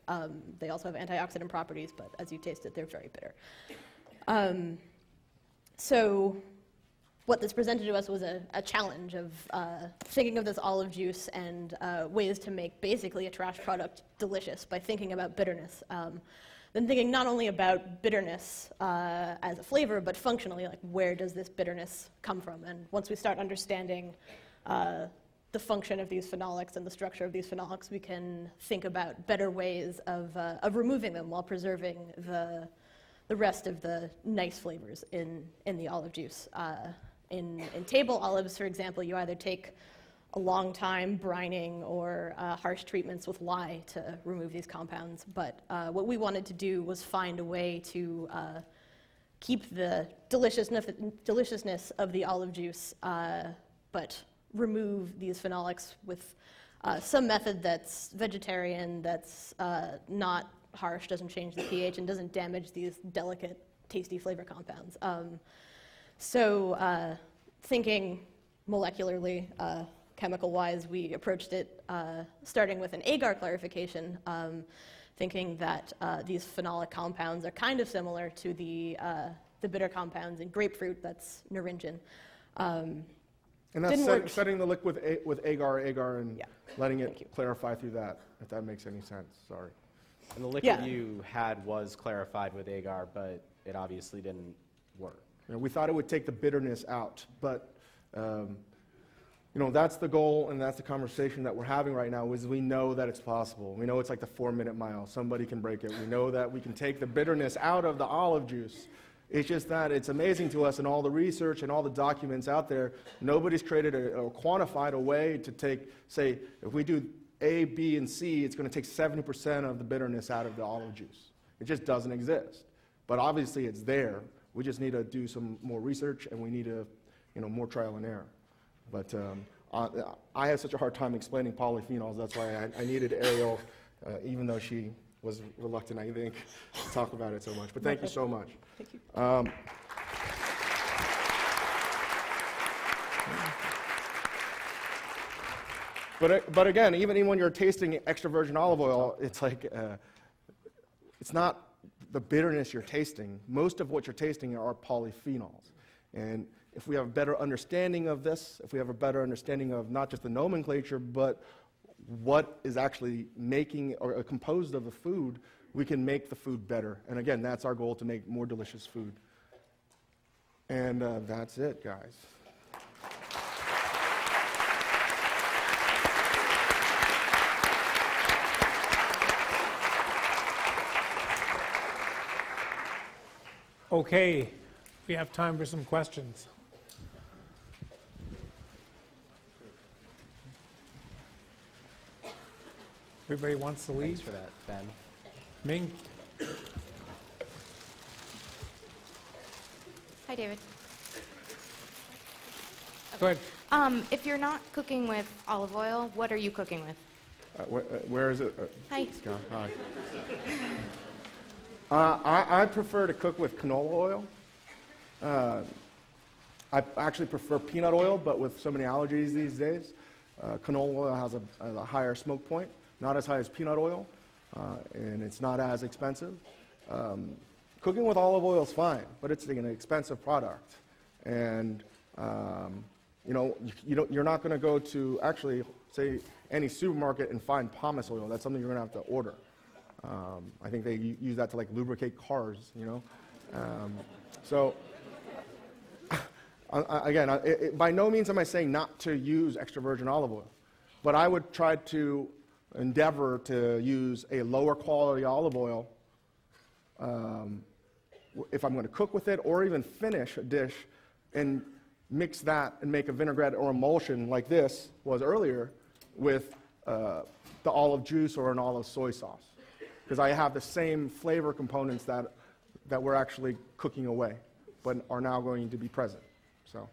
They also have antioxidant properties, but as you taste it, they're very bitter. So what this presented to us was a challenge of thinking of this olive juice and ways to make basically a trash product delicious by thinking about bitterness. Then thinking not only about bitterness as a flavor, but functionally, like where does this bitterness come from? And once we start understanding the function of these phenolics and the structure of these phenolics, we can think about better ways of removing them while preserving the rest of the nice flavors in the olive juice. In table olives, for example, you either take a long time brining or harsh treatments with lye to remove these compounds. But what we wanted to do was find a way to keep the deliciousness of the olive juice, but remove these phenolics with some method that's vegetarian, that's not harsh, doesn't change the pH, and doesn't damage these delicate, tasty flavor compounds. So thinking molecularly, chemical-wise, we approached it starting with an agar clarification, thinking that these phenolic compounds are kind of similar to the bitter compounds in grapefruit, that's naringin. And that's setting the liquid with agar, and letting it clarify through that, if that makes any sense. Sorry. And the liquid you had was clarified with agar, but it obviously didn't work. We thought it would take the bitterness out, but that's the goal, and that's the conversation that we're having right now, is we know that it's possible. We know it's like the 4-minute mile. Somebody can break it. We know that we can take the bitterness out of the olive juice. It's just that it's amazing to us, and all the research and all the documents out there, nobody's created or quantified a way to say, if we do A, B, and C, it's going to take 70% of the bitterness out of the olive juice. It just doesn't exist. But obviously it's there. We just need to do some more research, and we need to, more trial and error. But I had such a hard time explaining polyphenols. That's why I needed Ariel, even though she was reluctant, I think, to talk about it so much. But thank you so much. Thank you. But again, even when you're tasting extra virgin olive oil, it's like, it's not the bitterness you're tasting. Most of what you're tasting are polyphenols. And if we have a better understanding of this, if we have a better understanding of not just the nomenclature, but what is actually making or composed of the food, we can make the food better. And again, that's our goal, to make more delicious food. And that's it, guys. Okay, we have time for some questions. Everybody wants to leave? Thanks for that, Ben. Ming? Hi, David. Go ahead. If you're not cooking with olive oil, what are you cooking with? Where is it? Hi. Scott, hi. I prefer to cook with canola oil. I actually prefer peanut oil, but with so many allergies these days, canola oil has a higher smoke point, not as high as peanut oil, and it's not as expensive. Cooking with olive oil is fine, but it's an expensive product. And you know, you're not going to go to actually, say, any supermarket and find pomace oil. That's something you're going to have to order. I think they use that to like lubricate cars, you know. So again, by no means am I saying not to use extra virgin olive oil, but I would try to endeavor to use a lower quality olive oil if I'm going to cook with it, or even finish a dish and mix that and make a vinaigrette or emulsion like this was earlier with the olive juice or an olive soy sauce. Because I have the same flavor components that we're actually cooking away, but are now going to be present. So,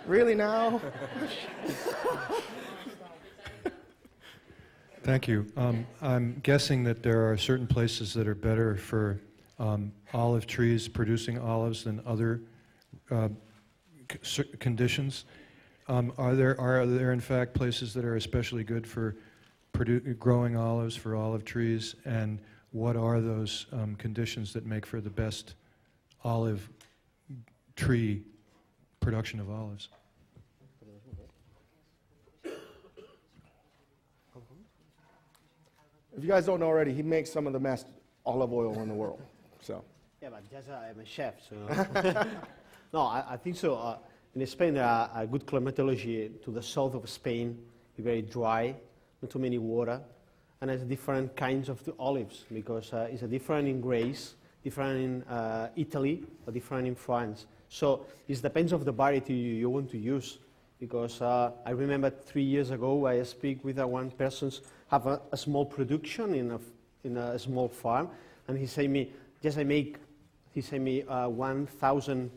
really now? Thank you. I'm guessing that there are certain places that are better for olive trees producing olives than other conditions. Are there in fact places that are especially good for growing olives, for olive trees, and what are those conditions that make for the best olive tree production of olives? If you guys don't know already, he makes some of the best olive oil in the world. So. Yeah, but just I'm a chef, so. No, I think so. In Spain, there are a good climatology to the south of Spain, very dry, not too many water, and there's different kinds of the olives, because it's different in Greece, different in Italy, or different in France. So it depends of the variety you want to use, because I remember 3 years ago I speak with one person have a small production in a small farm, and he said me, just he said me 1,000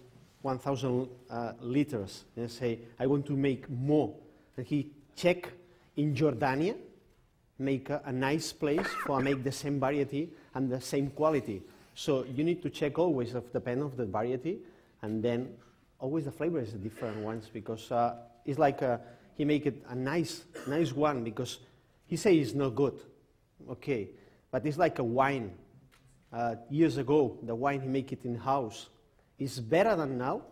liters, and I say, I want to make more. And he check in Jordania, make a nice place for make the same variety and the same quality. So you need to check always of depend of the variety, and then always the flavor is different ones, because it's like he make it a nice one, because he say it's not good, okay, but it's like a wine. Years ago, the wine he make it in house. It's better than now.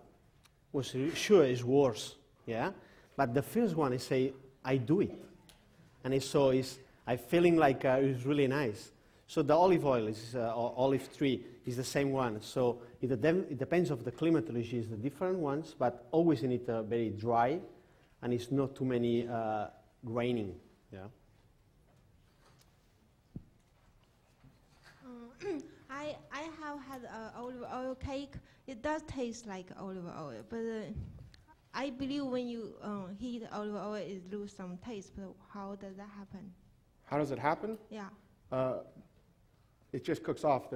Was sure it's worse, yeah. But the first one, I say I do it, and I feeling like it's really nice. So the olive oil is or olive tree is the same one. So it depends of the climatology is the different ones, but always in it very dry, and it's not too many raining, yeah. I have had olive oil cake. It does taste like olive oil, but I believe when you heat olive oil, it loses some taste. But how does that happen? How does it happen? Yeah. It just cooks off.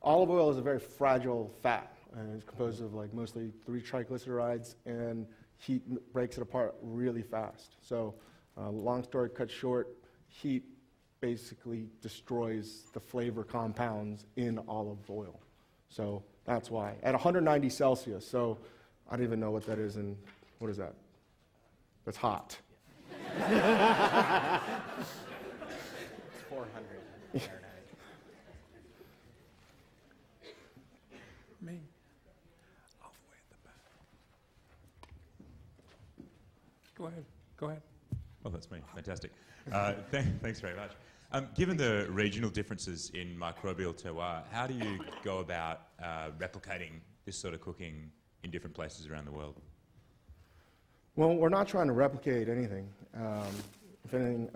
Olive oil is a very fragile fat, and it's composed of like mostly 3 triglycerides, and heat breaks it apart really fast. So, long story cut short, heat basically destroys the flavor compounds in olive oil. So that's why. At 190 Celsius, so I don't even know what that is in, what is that? That's hot. 400 Fahrenheit. Me. All the way at the back. Go ahead. Go ahead. Well, that's me. Fantastic. Thanks very much. Given the regional differences in microbial terroir, how do you go about replicating this sort of cooking in different places around the world? Well, we're not trying to replicate anything. If anything,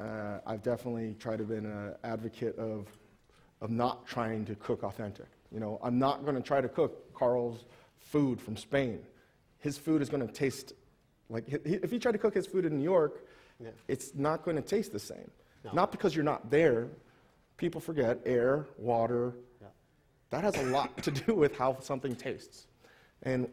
I've definitely tried to be an advocate of not trying to cook authentic. You know, I'm not going to try to cook Carl's food from Spain. His food is going to taste like, if you try to cook his food in New York, Yeah. it's not going to taste the same. No. Not because you're not there. People forget air, water. Yeah. That has a lot to do with how something tastes. And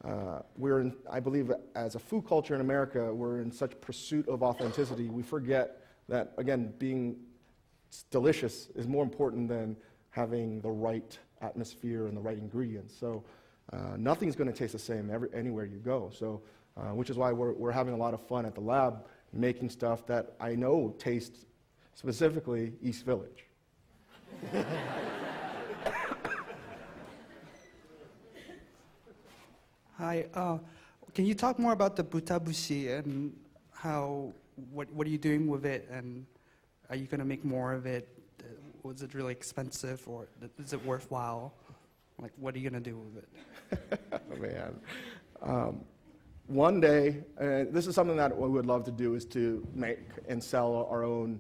I believe, as a food culture in America, we're in such pursuit of authenticity, we forget that, again, being delicious is more important than having the right atmosphere and the right ingredients. So nothing's going to taste the same anywhere you go. So, which is why we're having a lot of fun at the lab, making stuff that I know tastes specifically East Village. Hi. Can you talk more about the butabushi and what are you doing with it, and are you going to make more of it? Was it really expensive, or is it worthwhile? Like, what are you going to do with it? Oh, man. One day, this is something that we would love to do, is to make and sell our own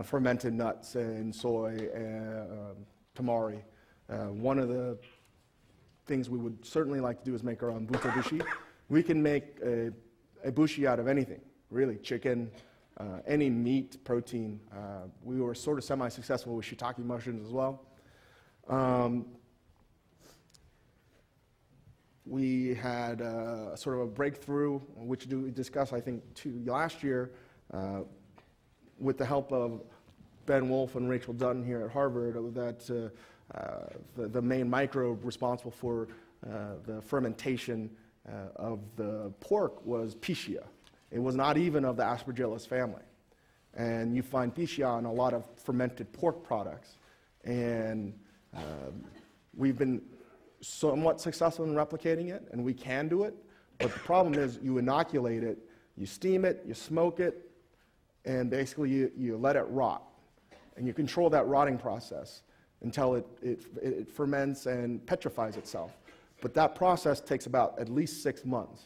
fermented nuts and soy and tamari. One of the things we would certainly like to do is make our own butabushi. We can make a bushi out of anything, really, chicken, any meat, protein. We were sort of semi-successful with shiitake mushrooms as well. We had sort of a breakthrough, which we discussed, I think, last year, with the help of Ben Wolf and Rachel Dutton here at Harvard, that the main microbe responsible for the fermentation of the pork was Pichia. It was not even of the Aspergillus family. And you find Pichia in a lot of fermented pork products. And we've been somewhat successful in replicating it, and we can do it. But the problem is you inoculate it, you steam it, you smoke it, and basically you let it rot. And you control that rotting process until it ferments and petrifies itself. But that process takes about at least 6 months.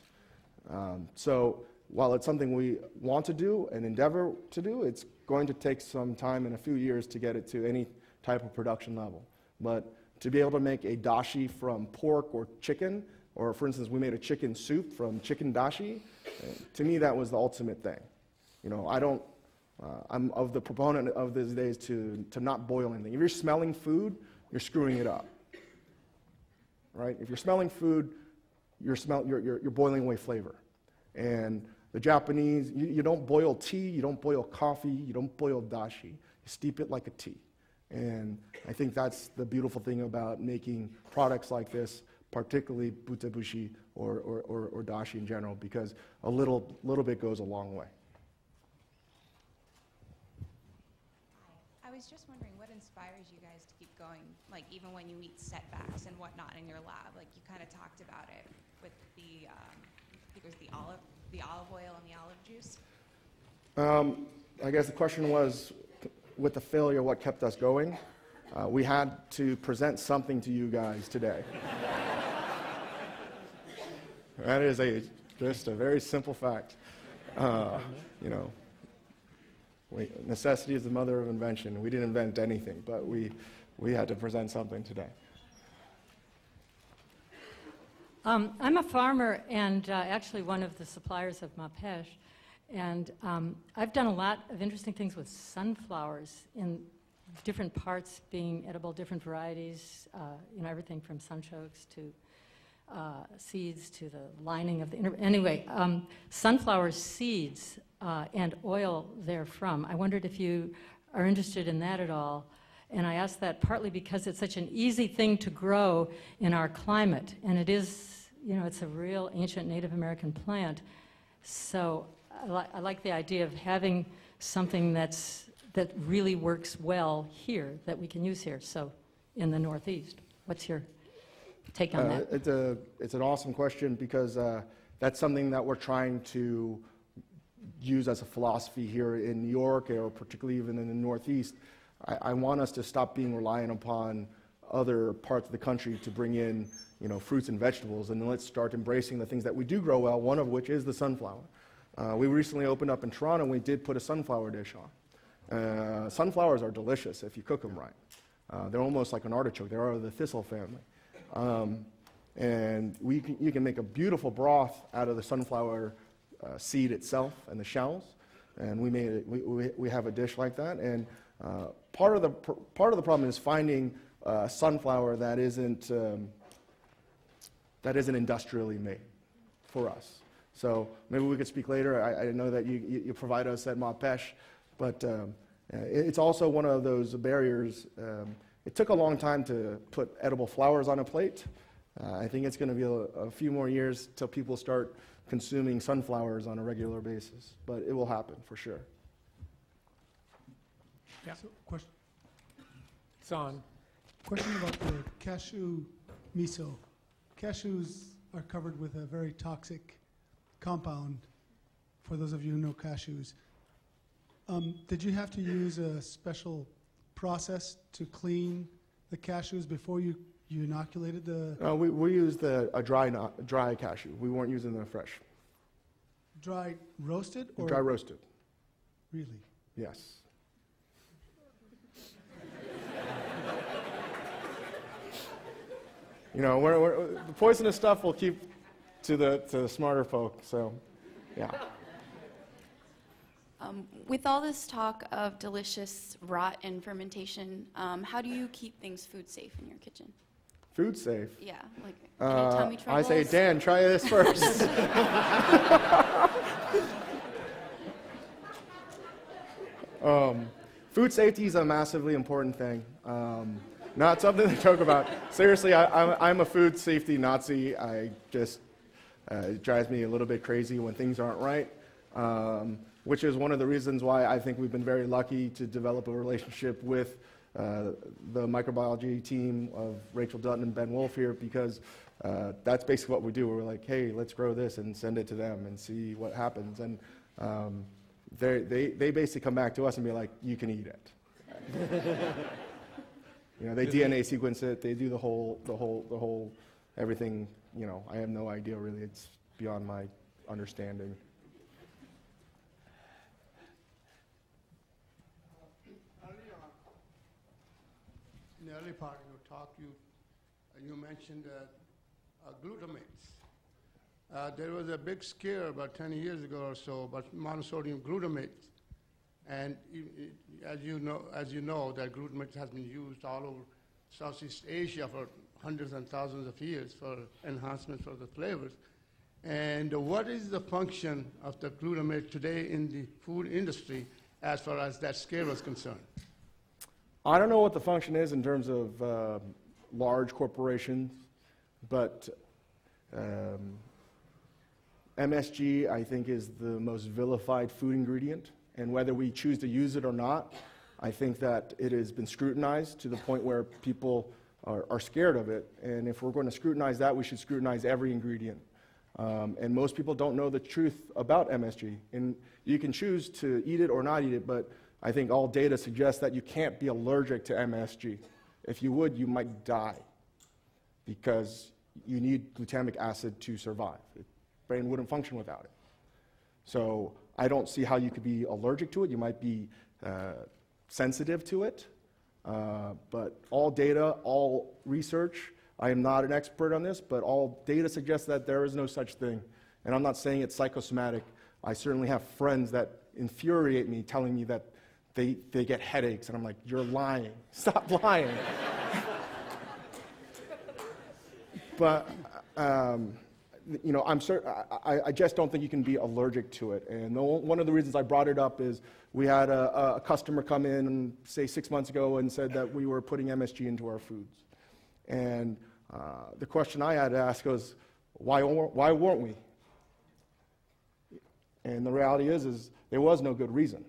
So while it's something we want to do and endeavor to do, it's going to take some time and a few years to get it to any type of production level. But to be able to make a dashi from pork or chicken, or for instance, we made a chicken soup from chicken dashi, to me that was the ultimate thing. You know, I'm of the proponent of these days to not boil anything. If you're smelling food, you're screwing it up, right? If you're smelling food, you're boiling away flavor. And the Japanese, you don't boil tea, you don't boil coffee, you don't boil dashi. You steep it like a tea. And I think that's the beautiful thing about making products like this, particularly butabushi or dashi in general, because a little bit goes a long way. I was just wondering what inspires you guys to keep going, like even when you meet setbacks and whatnot in your lab. Like you kind of talked about it with the, I think it was the olive oil and the olive juice. I guess the question was, with the failure, what kept us going? We had to present something to you guys today. That is just a very simple fact. You know, necessity is the mother of invention. We didn't invent anything, but we had to present something today. I'm a farmer and actually one of the suppliers of Mapesh. And I've done a lot of interesting things with sunflowers in different parts being edible, different varieties, you know, everything from sunchokes to seeds to the lining of the inner. Anyway, sunflower seeds and oil therefrom. I wondered if you are interested in that at all. And I asked that partly because it's such an easy thing to grow in our climate, and it is you know, it's a real ancient Native American plant. So I like the idea of having something that really works well here, that we can use here, so in the Northeast. What's your take on that? It's an awesome question, because that's something that we're trying to use as a philosophy here in New York, or particularly even in the Northeast. I want us to stop being reliant upon other parts of the country to bring in, you know, fruits and vegetables, and let's start embracing the things that we do grow well, one of which is the sunflower. We recently opened up in Toronto, and we did put a sunflower dish on. Sunflowers are delicious if you cook them right. They're almost like an artichoke. They're of the thistle family. And you can make a beautiful broth out of the sunflower seed itself and the shells. And we have a dish like that. And part of the problem is finding sunflower that isn't industrially made for us. So maybe we could speak later. I know that you provide us at Mapesh, but it's also one of those barriers. It took a long time to put edible flowers on a plate. I think it's going to be a few more years till people start consuming sunflowers on a regular basis, but it will happen for sure. Yeah. So, question. It's on. Question about the cashew miso. Cashews are covered with a very toxic compound, for those of you who know cashews. Did you have to use a special process to clean the cashews before you inoculated the... We used a dry cashew. We weren't using the fresh. Dry roasted? Or dry roasted. Really? Yes. You know, the poisonous stuff we'll keep to the smarter folk, so, yeah. With all this talk of delicious rot and fermentation, how do you keep things food safe in your kitchen? Food safe? Yeah, like any tummy troubles? I say, Dan, try this first. Food safety is a massively important thing. Not something to joke about. Seriously, I'm a food safety Nazi. It drives me a little bit crazy when things aren't right, which is one of the reasons why I think we've been very lucky to develop a relationship with the microbiology team of Rachel Dutton and Ben Wolf here, because that's basically what we do. We're like, hey, let's grow this and send it to them and see what happens. And they basically come back to us and be like, you can eat it. You know, they DNA sequence it. They do the whole everything. You know, I have no idea really. It's beyond my understanding. In the early part of your talk, you mentioned glutamates. There was a big scare about 10 years ago or so about monosodium glutamate, and as you know, that glutamate has been used all over Southeast Asia for hundreds and thousands of years for enhancement for the flavors. And what is the function of the glutamate today in the food industry as far as that scale is concerned? I don't know what the function is in terms of large corporations, but MSG, I think, is the most vilified food ingredient, and whether we choose to use it or not, I think that it has been scrutinized to the point where people are scared of it, and if we're going to scrutinize that, we should scrutinize every ingredient. And most people don't know the truth about MSG, and you can choose to eat it or not eat it, but I think all data suggests that you can't be allergic to MSG. If you would, you might die, because you need glutamic acid to survive. The brain wouldn't function without it. So I don't see how you could be allergic to it. You might be sensitive to it, but all data, all research, I am not an expert on this, but all data suggests that there is no such thing. And I'm not saying it's psychosomatic. I certainly have friends that infuriate me telling me that they get headaches, and I'm like, you're lying. Stop lying. But, you know, I just don't think you can be allergic to it. And one of the reasons I brought it up is we had a customer come in, say 6 months ago, and said that we were putting MSG into our foods. And the question I had to ask was, Why weren't we? And the reality is there was no good reason,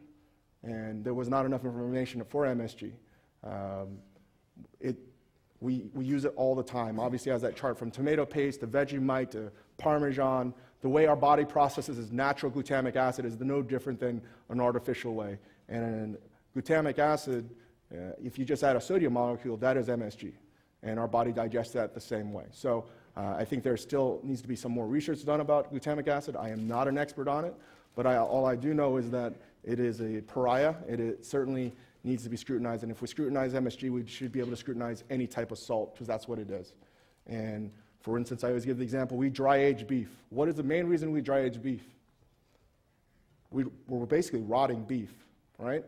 and there was not enough information for MSG. We use it all the time. Obviously, as that chart from tomato paste to Vegemite to Parmesan, the way our body processes is natural glutamic acid is no different than an artificial way. And glutamic acid, if you just add a sodium molecule, that is MSG. And our body digests that the same way. So I think there still needs to be some more research done about glutamic acid. I am not an expert on it, but all I do know is that it is a pariah. It certainly needs to be scrutinized. And if we scrutinize MSG, we should be able to scrutinize any type of salt, because that's what it is. And for instance, I always give the example, we dry age beef. What is the main reason we dry age beef? We're basically rotting beef, right?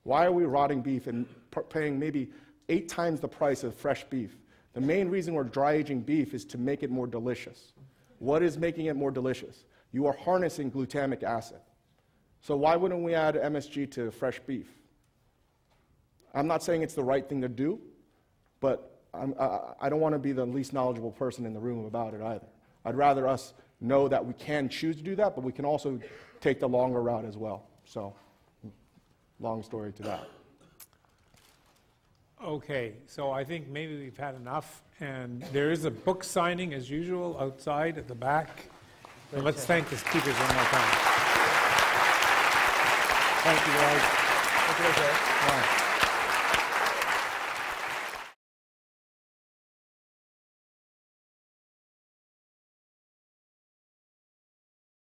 Why are we rotting beef and paying maybe 8 times the price of fresh beef? The main reason we're dry aging beef is to make it more delicious. What is making it more delicious? You are harnessing glutamic acid. So why wouldn't we add MSG to fresh beef? I'm not saying it's the right thing to do, but I don't want to be the least knowledgeable person in the room about it either. I'd rather us know that we can choose to do that, but we can also take the longer route as well. So, long story to that. Okay, so I think maybe we've had enough, and there is a book signing as usual outside at the back. And let's thank the speakers one more time. Thank you, guys.